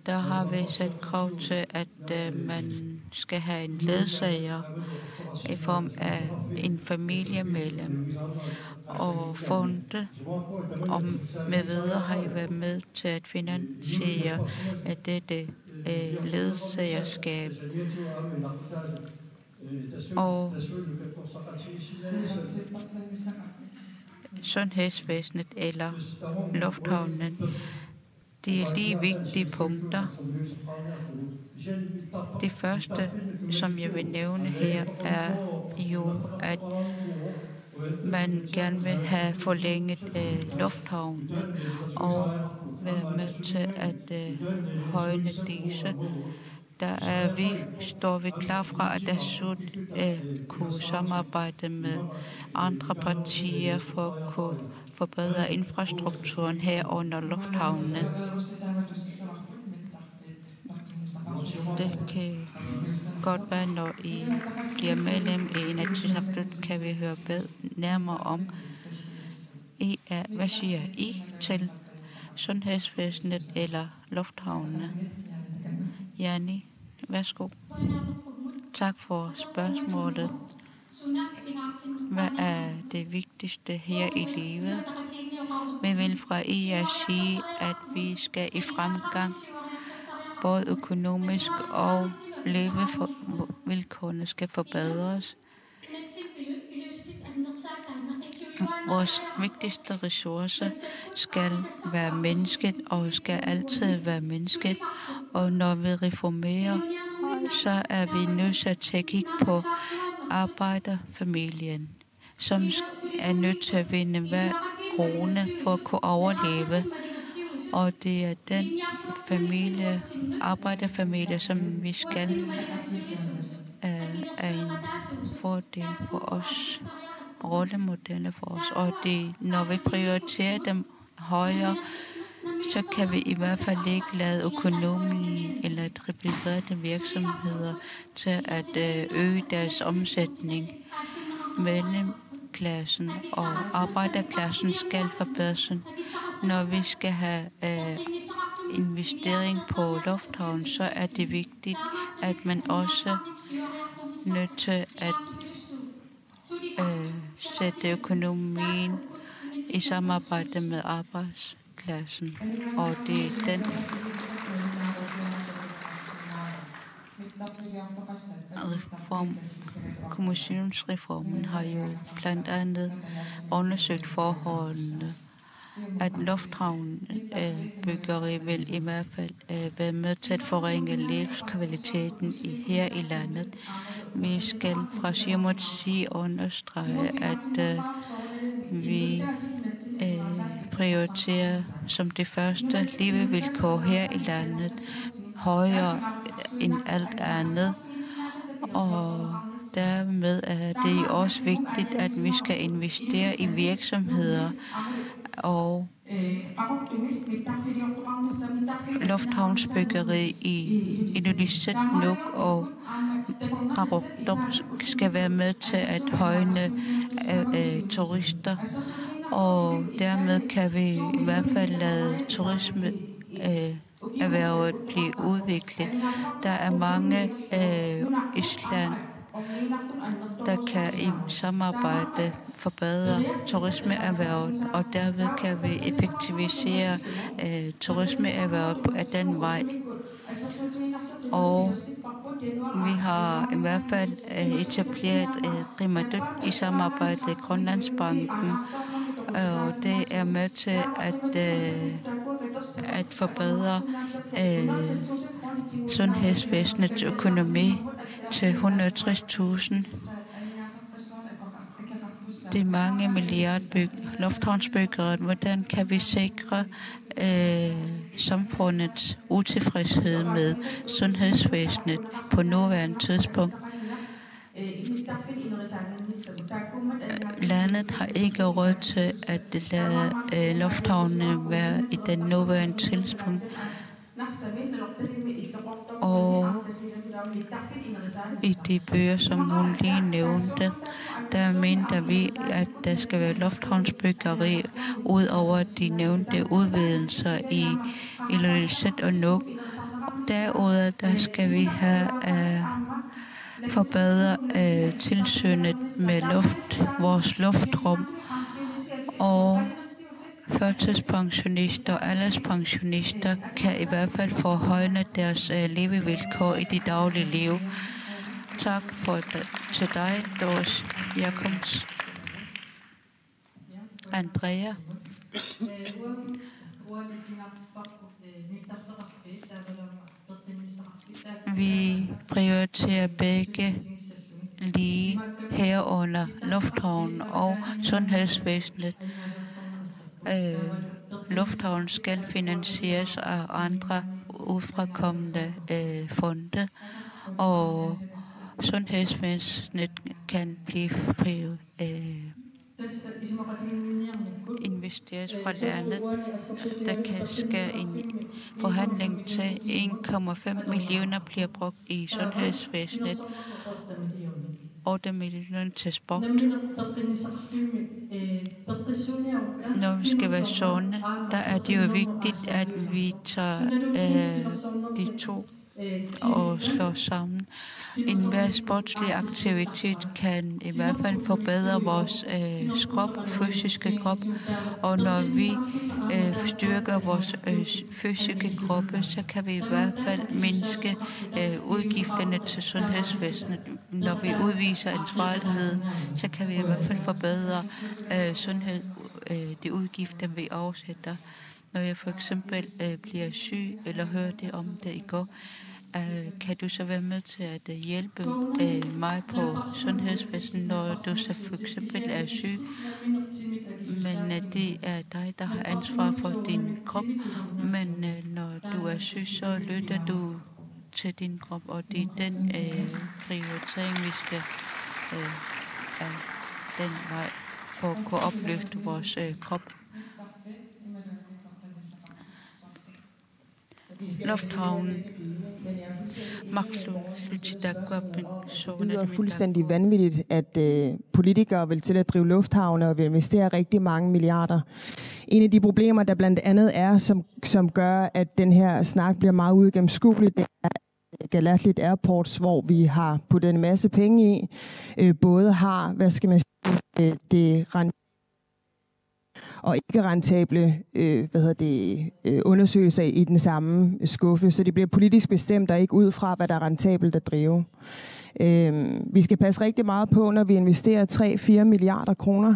der har vi sat krav til, at man skal have en ledsager i form af en familiemedlem. Og fonde og med videre har I været med til at finansiere dette ledsagerskab. Og sundhedsvæsenet eller lufthavnen, det er lige vigtige punkter. Det første, som jeg vil nævne her, er jo, at man gerne vil have forlænget lufthavnen og være med til at højne disse. Står vi klar fra, at der kunne samarbejde med andre partier for at kunne forbedre infrastrukturen her under lufthavnene. Det kan godt være, når I bliver medlem i Inatsisartut, kan vi høre nærmere om. Hvad siger I til sundhedsvæsenet eller lufthavnene? Jani, værsgo. Tak for spørgsmålet. Hvad er det vigtigste her i livet? Vi vil fra IA sige, at vi skal i fremgang, både økonomisk og levevilkårene skal forbedres. Vores vigtigste ressource skal være mennesket, og skal altid være mennesket. Og når vi reformerer, så er vi nødt til at kigge på arbejderfamilien. som er nødt til at vinde hver krone for at kunne overleve. Og det er den familie, arbejderfamilie, som vi skal er en fordel for os, rollemodeller for os. Og det, når vi prioriterer dem højere, så kan vi i hvert fald ikke lade økonomien eller de private virksomheder til at øge deres omsætning. Mellemklassen og arbejderklassen skal forbedres. Når vi skal have investering på lufthavn, så er det vigtigt, at man også nødt til at sætte økonomien i samarbejde med arbejdsklassen. Og det er den kommissionsreformen har jo blandt andet undersøgt forholdene, at lufthavnbyggeri vil i hvert fald være med til at forringe livskvaliteten her i landet. Vi skal fra Siumuts side understrege, at vi prioriterer som det første levevilkår her i landet højere end alt andet. Og dermed er det også vigtigt, at vi skal investere i virksomheder og lufthavnsbyggeri i Ilulissat Nuuk og Qaqortoq skal være med til at højne turister. Og dermed kan vi i hvert fald lade turisme erhvervet blive udviklet. Der er mange island, der kan i samarbejde forbedre turismeerhvervet, og derved kan vi effektivisere turismeerhvervet af den vej. Og vi har i hvert fald etableret Qimatut i samarbejde med Grønlandsbanken, og det er med til at forbedre sundhedsvæsenets økonomi til 160.000. Det er mange milliarder lufthavnsbyggere. Hvordan kan vi sikre samfundets utilfredshed med sundhedsvæsenet på nuværende tidspunkt? Landet har ikke råd til at lade lufthavnene være i den nuværende tidspunkt. Og i de bøger, som hun lige nævnte, der mener vi, at der skal være lufthavnsbyggeri ud over de nævnte udvidelser i Ilulissat og Nuuk. Derudover der skal vi have forbedre tilsynet med vores luftrum, og førtidspensionister og alderspensionister kan i hvert fald forhøjne deres levevilkår i det daglige liv. Tak til dig, Doris Jacobs. Andrea. Vi prioriterer begge lige herunder lufthavnen og sundhedsvæsenet. Lufthavnen skal finansieres af andre udefrakommende fonde, og sundhedsvæsenet kan blive investeres fra landet. Der kan ske en forhandling til 1,5 millioner bliver brugt i sundhedsvæsenet, 8 millioner til sport. Når vi skal være sunde, der er det jo vigtigt, at vi tager de to og slår sammen. En hver sportslig aktivitet kan i hvert fald forbedre vores fysiske krop, og når vi styrker vores fysiske kroppe, så kan vi i hvert fald mindske udgifterne til sundhedsvæsenet. Når vi udviser ansvarlighed, så kan vi i hvert fald forbedre sundhed, de udgifter, vi afsætter. Når jeg for eksempel bliver syg, eller hørte om det i går, kan du så være med til at hjælpe mig på sundhedsvæsenet, når du så for eksempel er syg, men det er dig, der har ansvar for din krop, men når du er syg, så lytter du til din krop, og det er den prioritering, vi skal den vej for at kunne opløfte vores krop. Lufthavnen. Det lyder fuldstændig vanvittigt, at politikere vil til at drive lufthavne og vil investere rigtig mange milliarder. En af de problemer, der blandt andet er, som gør, at den her snak bliver meget uigennemskuelig, det er Galatlit Airports, hvor vi har puttet en masse penge i. Både har, det og ikke rentable undersøgelser i den samme skuffe. Så det bliver politisk bestemt og ikke ud fra, hvad der er rentabelt at drive. Vi skal passe rigtig meget på, når vi investerer 3-4 milliarder kroner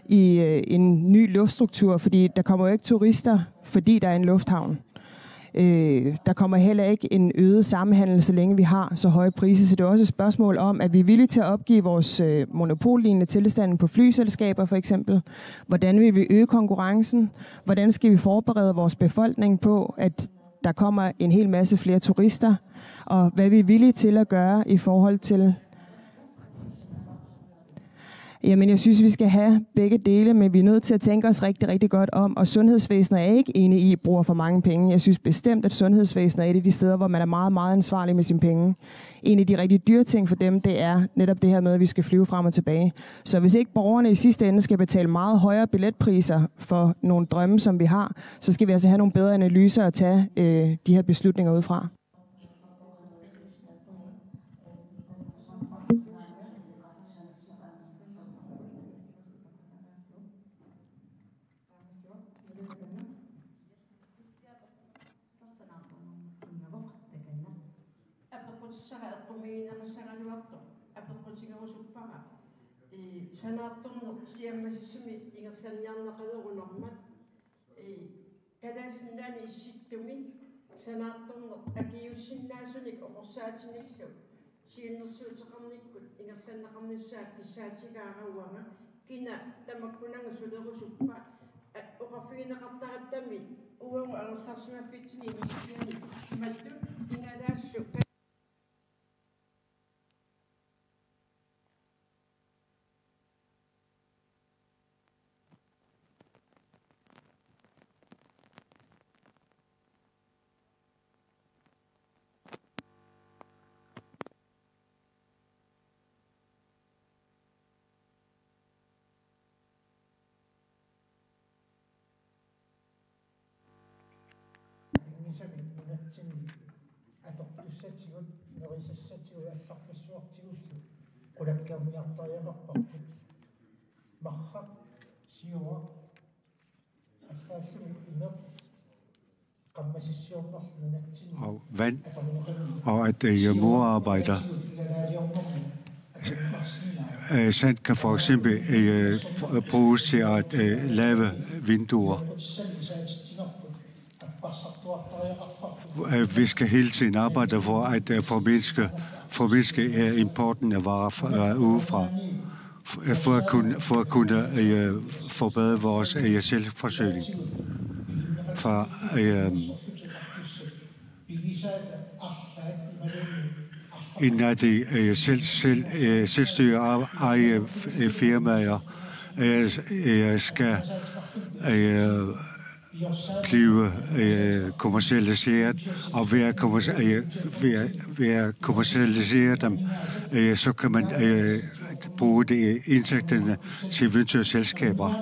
i en ny luftstruktur, fordi der kommer jo ikke turister, fordi der er en lufthavn. Der kommer heller ikke en øget sammenhandel, så længe vi har så høje priser. Så det er også et spørgsmål om, at vi er villige til at opgive vores monopollignende tilstande på flyselskaber for eksempel. Hvordan vil vi øge konkurrencen? Hvordan skal vi forberede vores befolkning på, at der kommer en hel masse flere turister? Og hvad vi er villige til at gøre i forhold til... Jamen, jeg synes, vi skal have begge dele, men vi er nødt til at tænke os rigtig, rigtig godt om. Og sundhedsvæsenet er ikke enig i, at bruger for mange penge. Jeg synes bestemt, at sundhedsvæsenet er et af de steder, hvor man er meget, meget ansvarlig med sine penge. En af de rigtig dyre ting for dem, det er netop det her med, at vi skal flyve frem og tilbage. Så hvis ikke borgerne i sidste ende skal betale meget højere billetpriser for nogle drømme, som vi har, så skal vi altså have nogle bedre analyser og tage de her beslutninger ud fra. Sanaattorneq siammassimi ingerlanniarnaqalerunarmat kalaasinnaani issittumi sanaattorneq akiussinnaasunik oqorsaatinillu siunnersuuteqarnikkut ingerlannaqarnissaak kissaatigaarauanga kina tamakkunanga sulerusuppa oqarfigineqartarattami uangu angerlarsimaffitsini issiani mattu ingalaassu atoqtussatsigut nerisassatigu алларпассуартигуллу qulakkaamiartariaqarparput marraq siuа аллааллуми инер qammassiornerlunatsin og vand, og at modarbejder sand kan for eksempel bruges til at lave vinduer. Vi skal hele tiden arbejde for at formindske importen af varer udefra, for at kunne forbedre vores selvforsyning. For inden at de selvstyre eje firmaer skal blive kommercialiseret, og ved at kommercialisere dem, så kan man bruge de indtægterne til venture-selskaber.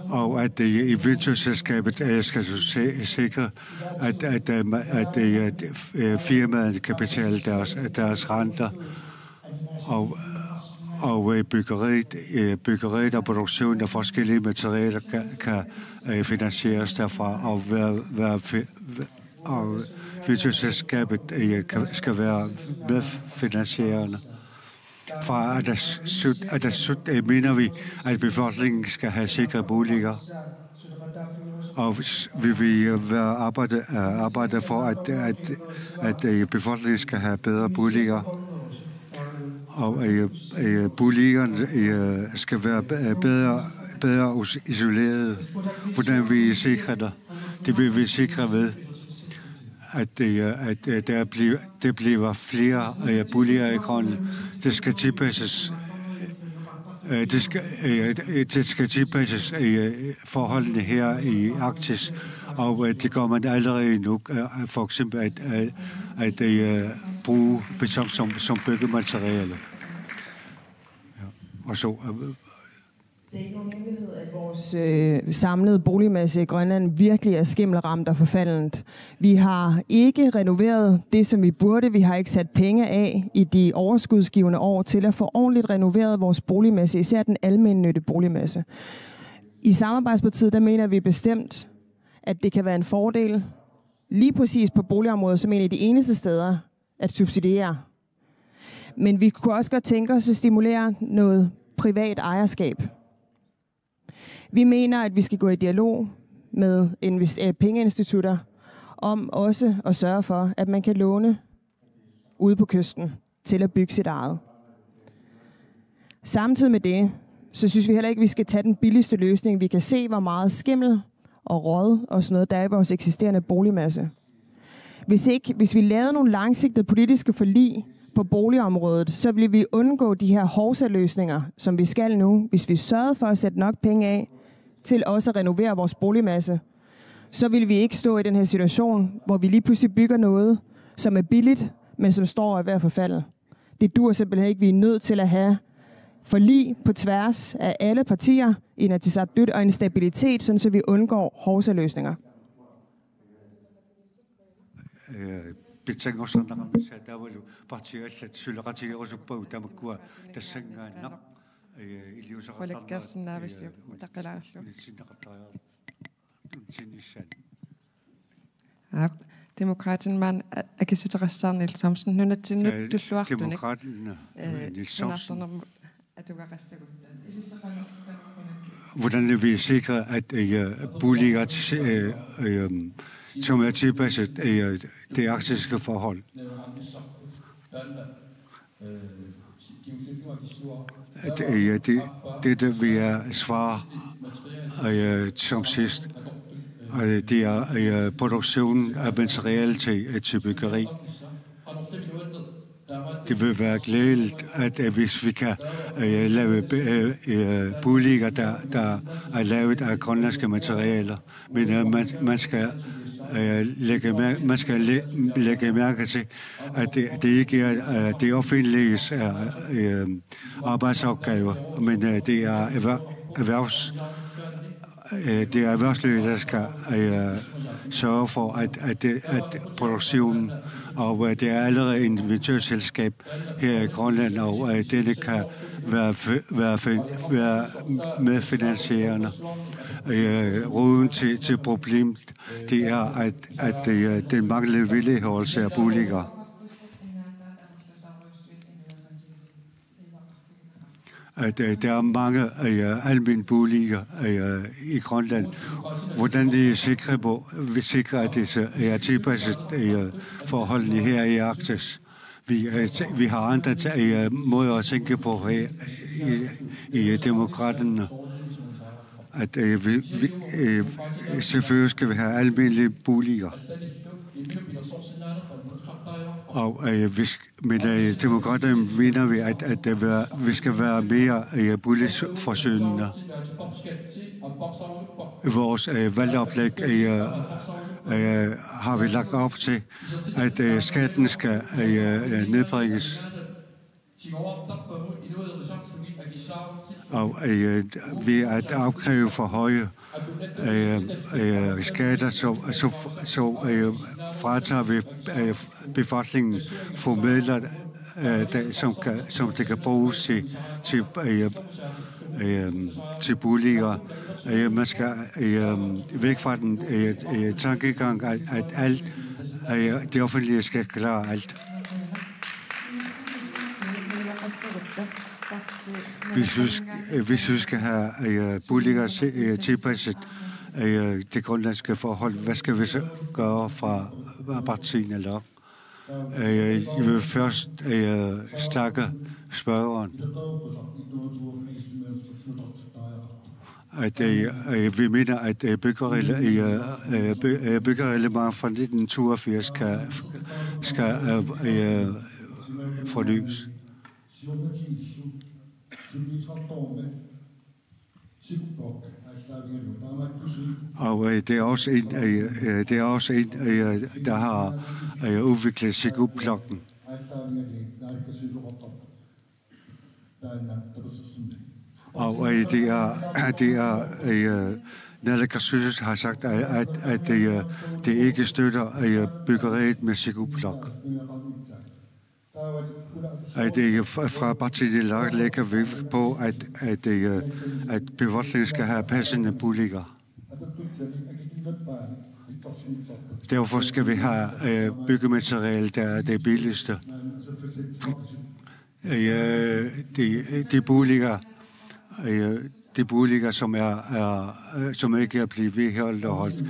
Og at i venture-selskabet skal sikre, at firmaerne kan betale deres renter, og byggeriet og produktionen af forskellige materialer kan finansieres derfra, og venture-selskabet skal være medfinansierende. Fra at mener vi, at befolkningen skal have sikre boliger, Og vi vil arbejde for, at befolkningen skal have bedre boliger. Og boligerne skal være bedre isoleret. Hvordan vi sikrer det? Det vil vi sikre ved, at der bliver flere boliger i Grønland. Det skal tilpasses. Det skal tilpasses forholdene her i Arktis, og det gør man allerede nu. For eksempel at bruge beton som byggemateriale. Ja. Og så det er ikke nogen hemmelighed, at vores samlede boligmasse i Grønland virkelig er skimmelramt og forfaldent. Vi har ikke renoveret det, som vi burde. Vi har ikke sat penge af i de overskudsgivende år til at få ordentligt renoveret vores boligmasse, især den almennyttige boligmasse. I Samarbejdspartiet, der mener vi bestemt, at det kan være en fordel, lige præcis på boligområdet, som en af de eneste steder, at subsidiere. Men vi kunne også godt tænke os at stimulere noget privat ejerskab. Vi mener, at vi skal gå i dialog med pengeinstitutter om også at sørge for, at man kan låne ude på kysten til at bygge sit eget. Samtidig med det, så synes vi heller ikke, at vi skal tage den billigste løsning. Vi kan se, hvor meget skimmel og råd og sådan noget, der er i vores eksisterende boligmasse. Hvis vi lavede nogle langsigtede politiske forlig på boligområdet, så vil vi undgå de her hovsaløsninger, som vi skal nu. Hvis vi sørgede for at sætte nok penge af til også at renovere vores boligmasse, så vil vi ikke stå i den her situation, hvor vi lige pludselig bygger noget, som er billigt, men som står og er ved at forfalde. Det dur simpelthen ikke. Vi er nødt til at have forlig på tværs af alle partier i Inatsisartut og en stabilitet, sådan så vi undgår hovsaløsninger. Demokraten man akisutarassar Niels Thomsen nu til nu du sluartun. Demokraten Niels Thomsen. Hvordan vil vi sikre, at boliger som er tilpasset det arktiske forhold? Det vil jeg svare som sidst. Det er produktionen af materiale til byggeri. Det vil være glædeligt, at hvis vi kan lave boliger, der er lavet af grønlandske materialer. Men man skal lægge mærke til, at det ikke er det offentliges arbejdsopgaver, men det er erhvervslivet, der skal sørge for, at produktionen, og det er allerede et inventørselskab her i Grønland, og denne kan være medfinansierende. Roden til problemet, det er, at den manglende vedligeholdelse af boliger. At der er mange almene boliger i Grønland. Hvordan de sikrer, at det er tilpasset forholdene her i Arktis. Vi har andre måder at tænke på her i demokraterne. At selvfølgelig skal vi have almindelige boliger. Og men demokraterne mener vi, at vi skal være mere boligforsynende. Vores valgoplæg har vi lagt op til, at skatten skal nedbringes. Og ved at afkræve for høje skatter, så fratager vi befolkningen for midler, som det kan bruges til boliger. Man skal væk fra den tankegang, at alt det offentlige skal klare alt. Hvis vi skal have boliger tilpasset det grønlandske forhold. Hvad skal vi så gøre fra partierne eller? Jeg vil først snakke spørgeren. At vi mener, at byggereglement fra 1982 skal fornyes. Og det er også en, der har udviklet Sigublokken. Og det er Naalakkersuisut har sagt, at det ikke støtter byggeriet med Sigubblok. Fra partiet lægger vi på, at befolkningen skal have passende boliger. Derfor skal vi have byggemateriale, der er det billigste. De boliger, som ikke er blevet vedholdt og holdt,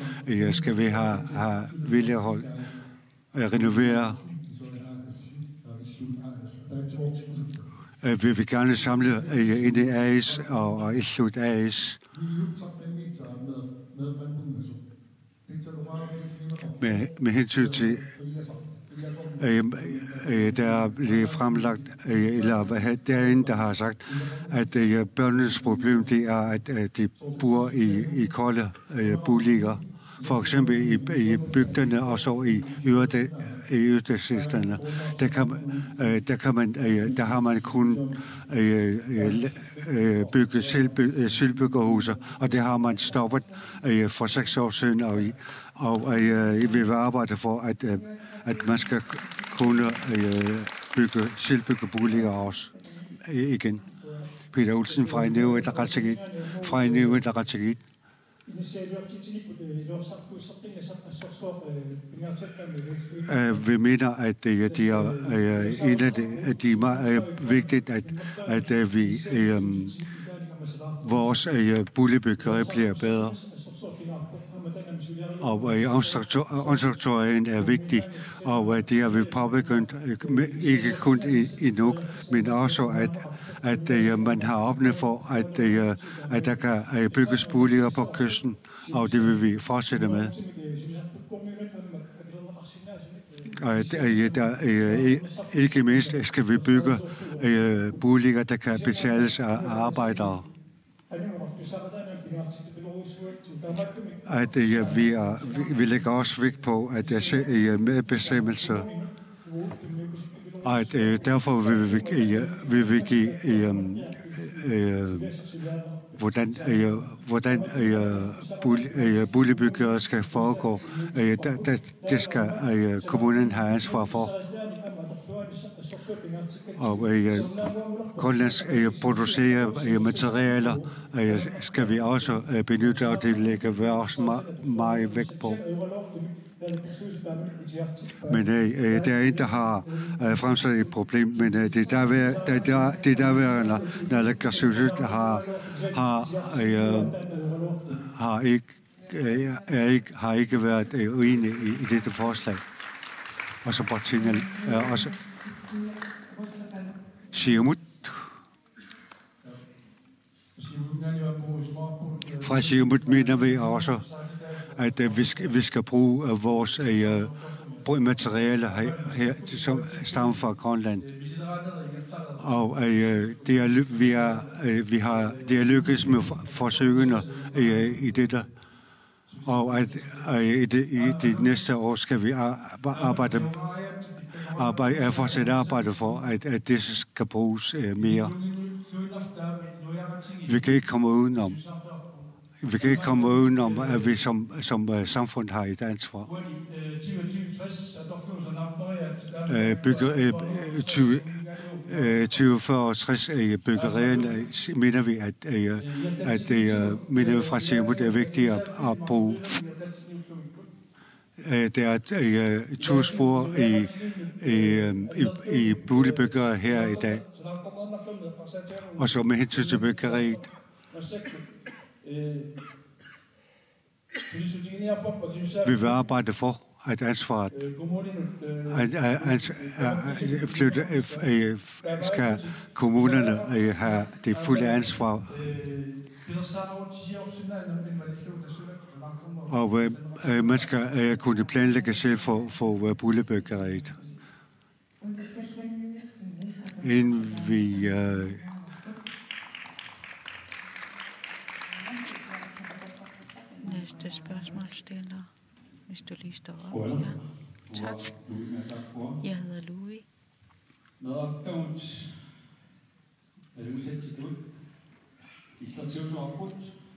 skal vi have vedligeholdt, renovere. Vi vil gerne samle ind i AIS og i slut AIS. Med hensyn til der bliver fremlagt, eller derinde, der har sagt, at børnenes problem det er, at de bor i kolde boliger. For eksempel i bygderne og så i yderdistrikterne. Der har man kun bygget selvbyggerhuser, og det har man stoppet for 6 år siden, og vi vil arbejde for, at man skal kunne selvbygge boliger også igen. Peter Olsen fra Inuit Ataqatigiit. Vi mener, at det er en af de meget vigtigt, at vi vores boligbyggeri bliver bedre. Og omstruktureringen er vigtig, og det har vi påbegyndt, ikke kun i Nuuk, men også at man har åbnet for, at der kan bygges boliger på kysten, og det vil vi fortsætte med. Og ikke mindst skal vi bygge boliger, der kan betales af arbejdere. At vi lægger også vægt på, at der er medbestemmelse, og derfor vil vi give hvordan boligbyggeri skal foregå. Det skal kommunen have ansvar for. Og Grønlands producerer materialer skal vi også benytte, og det lægger vi også meget vægt på. Men der er en, der har fremsat et problem, men det der Naalakkersuisut har ikke været uenig i dette forslag. Og så partierne også Siumut. Fra Siumut mener vi også, at vi skal bruge vores materialer her, som stammer fra Grønland. Og det er lykkedes med forsøgene i dette. Og at i det næste år skal vi fortsætte arbejde for, at det skal bruges mere. Vi kan ikke komme udenom, at vi som samfund har et ansvar. 2040-60 byggerierne mener vi, at fra Siumut er vigtigt at bruge. Der er 2 spor i boligbyggere her i dag. Og så med hensyn til byggeriet. Vi vil arbejde for, at ansvaret skal kommunerne have det fulde ansvar. Og man skal kunne planlægge selv for boligbyggeriet. Inden vi næste spørgsmål stiller, hvis du lige står op. Ja. Tak. Jeg hedder Louis.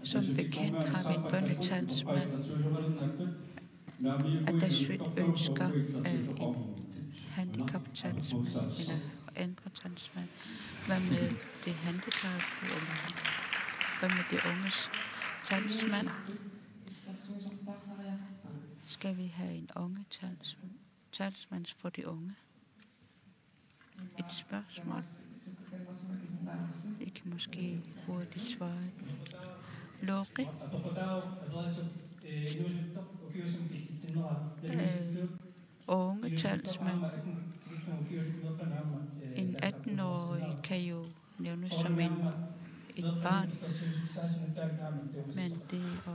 Som bekendt har vi en bønnetalsmand, at der ønsker en handicaptalsmand eller ændre talsmand. Hvad med det handicappede? Hvad med det unges talsmand? Skal vi have en unge talsmand for de unge? Et spørgsmål. Det kan måske hurtigt svare. Lori? Unge talsmand. En 18-årig kan jo nævnes som et barn, men det er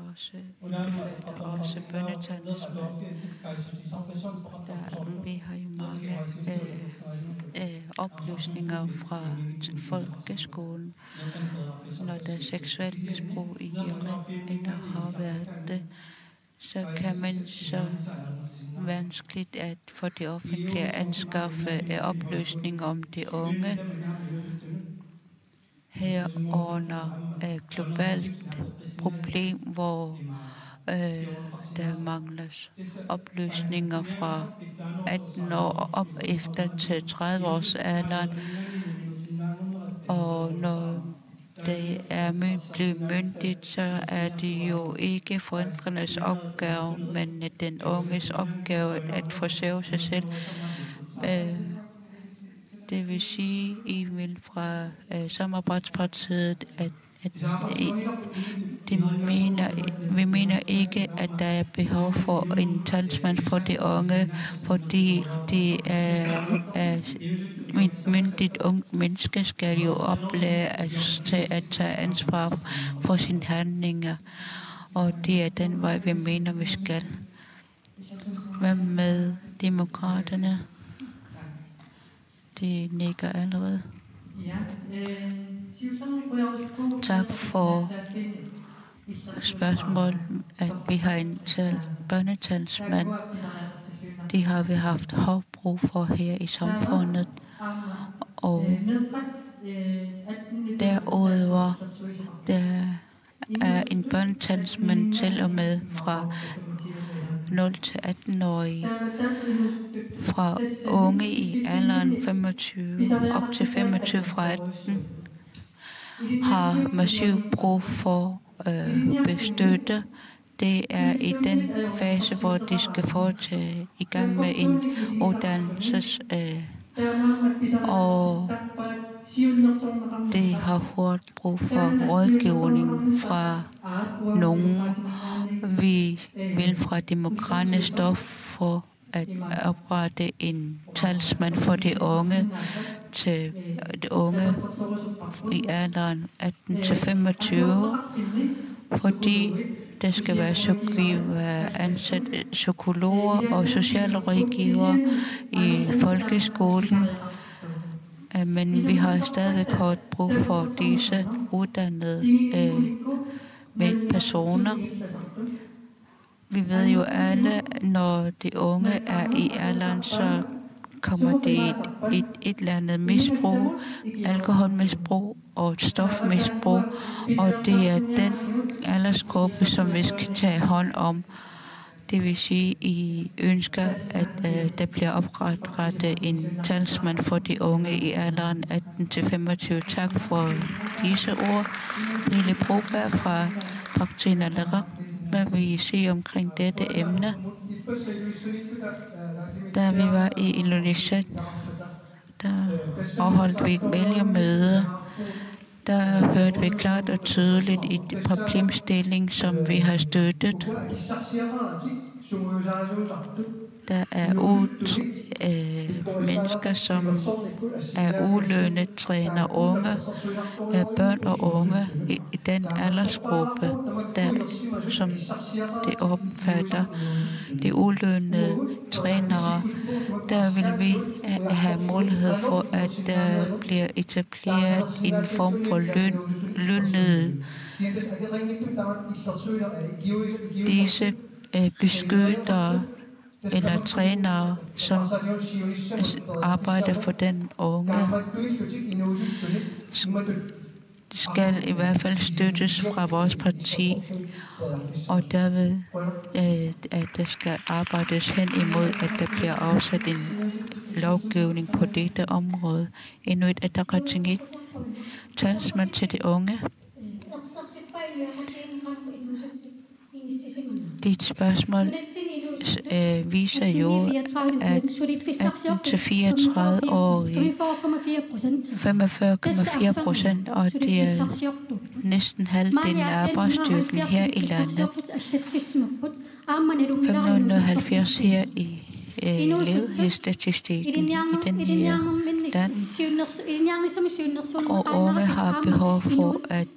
også bønnetalsmand. Vi har jo mange oplysninger fra folkeskolen, når der er seksuelt misbrug i hjemmet, eller har været det, så kan man så vanskeligt at få det offentlige at anskaffe oplysninger om de unge. Herunder globalt problem, hvor der mangler oplysninger fra 18 år op efter til 30 års alderen. Og når det er blevet myndigt, så er det jo ikke forældrenes opgave, men den unges opgave at forsørge sig selv. Det vil sige, I vil fra Samarbejdspartiet, at vi mener ikke, at der er behov for en talsmand for de unge, fordi de er myndigt ungt menneske skal jo oplære at tage ansvar for sine handlinger, og det er den vej, vi mener, vi skal. Hvad med demokraterne? De nikker allerede. Tak for spørgsmål, at vi har en børnetalsmand. Det har vi haft hårdt brug for her i samfundet. Og derudover, der er en børnetalsmand til og med fra 0 til 18-årige, fra unge i alderen 25 op til 25 fra 18, har massivt brug for støtte. Det er i den fase, hvor de skal foretage i gang med en uddannelse, og det har hurtigt brug for rådgivning fra nogen. Vi vil fra demokraterne stå for at oprette en talsmand for de unge til de unge i alderen 18 til 25, fordi der skal være ansat psykologer og socialrådgivere i folkeskolen. Men vi har stadig kort brug for disse uddannede med personer. Vi ved jo alle, når de unge er i alderen, så kommer det et eller andet misbrug, alkoholmisbrug og et stofmisbrug, og det er den aldersgruppe, som vi skal tage hånd om. Det vil sige, at I ønsker, at der bliver oprettet en talsmand for de unge i alderen 18-25. Tak for disse ord. Lille Broberg fra Partiet Alarak. Hvad vil I sige omkring dette emne? Da vi var i Indonesien, der afholdt vi et vælgermøde. Der hørte vi klart og tydeligt i den problemstilling, som vi har støttet. Der er mennesker, som er ulønnet, træner unge, børn og unge i den aldersgruppe, som det omfatter. De ulønnede trænere, der vil vi have mulighed for, at der bliver etableret en form for lønnet. Disse beskytter eller trænere, som arbejder for den unge, skal i hvert fald støttes fra vores parti, og derved, at der skal arbejdes hen imod, at der bliver afsat en lovgivning på dette område. Inuit Ataqatigiit, talsmand til de unge. Dit spørgsmål viser jo, at 18-34-årige 45,4%, og det er næsten halvdelen af arbejdsstyrken her i landet. 570 her i ledighedsstatistikken i den her land. Og unge har behov for at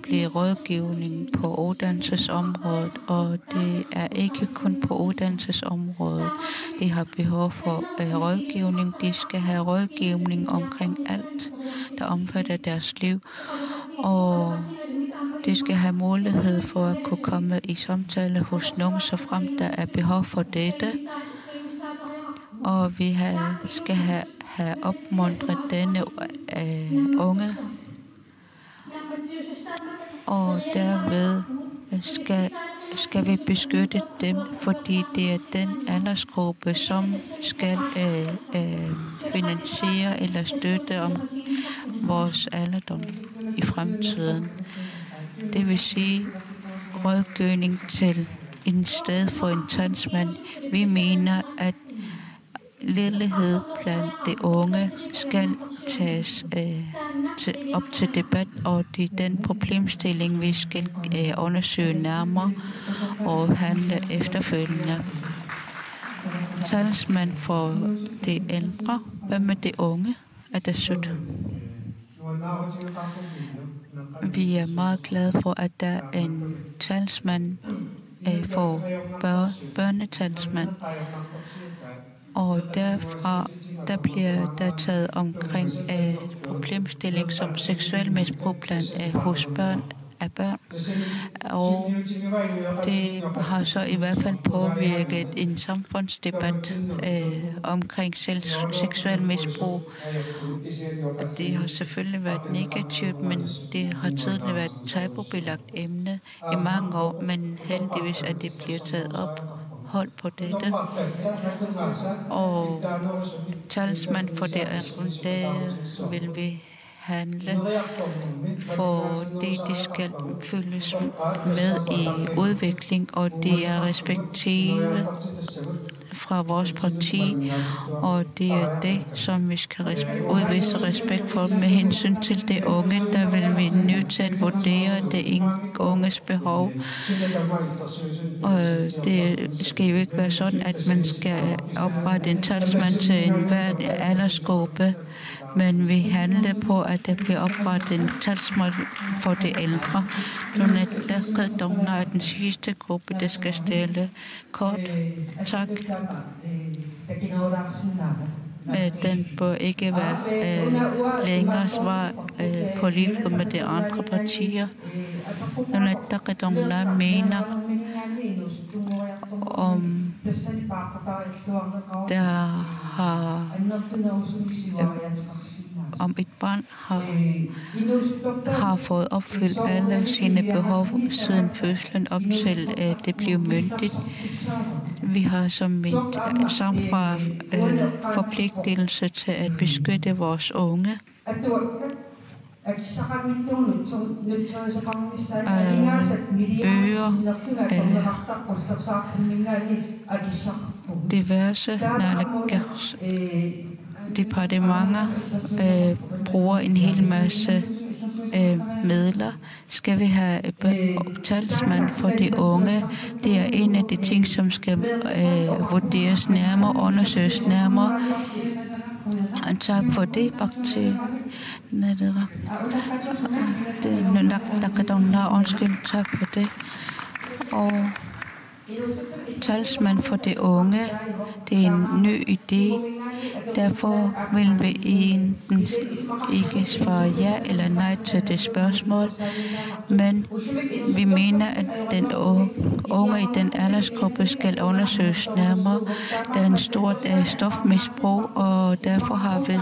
blive rådgivning på uddannelsesområdet, og det er ikke kun på uddannelsesområdet. De har behov for rådgivning. De skal have rådgivning omkring alt, der omfatter deres liv. Og de skal have mulighed for at kunne komme i samtale hos nogen, så frem der er behov for dette. Og vi skal have opmuntret denne unge. Og derved skal vi beskytte dem, fordi det er den aldersgruppe, som skal finansiere eller støtte om vores alderdom i fremtiden. Det vil sige rådgivning til en sted for en talsmand. Vi mener, at ledighed blandt de unge skal tages op til debat, og det er den problemstilling, vi skal undersøge nærmere og handle efterfølgende. Talsmand for de ældre, hvad med de unge? Er det sødt? Vi er meget glade for, at der er en talsmand for børnetalsmand. Og derfra, der bliver der taget omkring problemstilling som seksuel misbrug blandt hos børn. Og det har så i hvert fald påvirket en samfundsdebat omkring seksuel misbrug. Det har selvfølgelig været negativt, men det har tidligere været et tabubelagt emne i mange år, men heldigvis er det bliver taget op. Hold på dette. Og talsmand for det vil vi handle, fordi de skal følges med i udvikling, og det er respektive fra vores parti, og det er det, som vi skal udvise respekt for. Med hensyn til det unge, der vil vi nødt til at vurdere det unges behov. Og det skal jo ikke være sådan, at man skal oprette en talsmand til enhver aldersgruppe, men vi handler på, at der bliver oprettet en talsmand for de ældre. Når er den sidste gruppe, der skal stille. Kort. Tak. Den bør ikke være længere svar på lige med de andre partier. Når mener om der har om et barn har fået opfyldt alle sine behov siden fødslen op til det blev myndigt. Vi har som et samfund forpligtelse til at beskytte vores unge. Bøger, diverse departementer bruger en hel masse midler. Skal vi have talsmand for de unge? Det er en af de ting, som skal vurderes nærmere, undersøges nærmere. Og tak for det, Bhakti. Undskyld, tak for det. Og talsmand for de unge, det er en ny idé. Derfor vil vi ikke svare ja eller nej til det spørgsmål. Men vi mener, at den unge i den aldersgruppe skal undersøges nærmere. Der er en stor stofmisbrug, og derfor har vi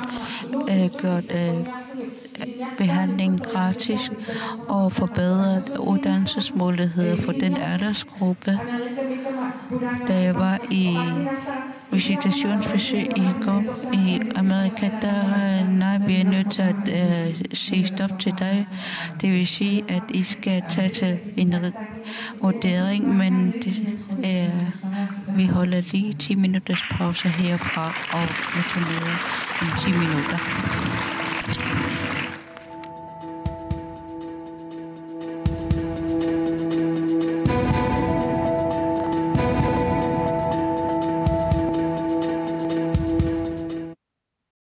gjort behandling gratis og forbedret uddannelsesmuligheder for den aldersgruppe. Da jeg var i visitationsbesøg i går i Amerika, der vi er nødt til at sige stop til dig. Det vil sige, at I skal tage til en vurdering, men vi holder lige 10 minutters pause herfra og returnerer om 10 minutter.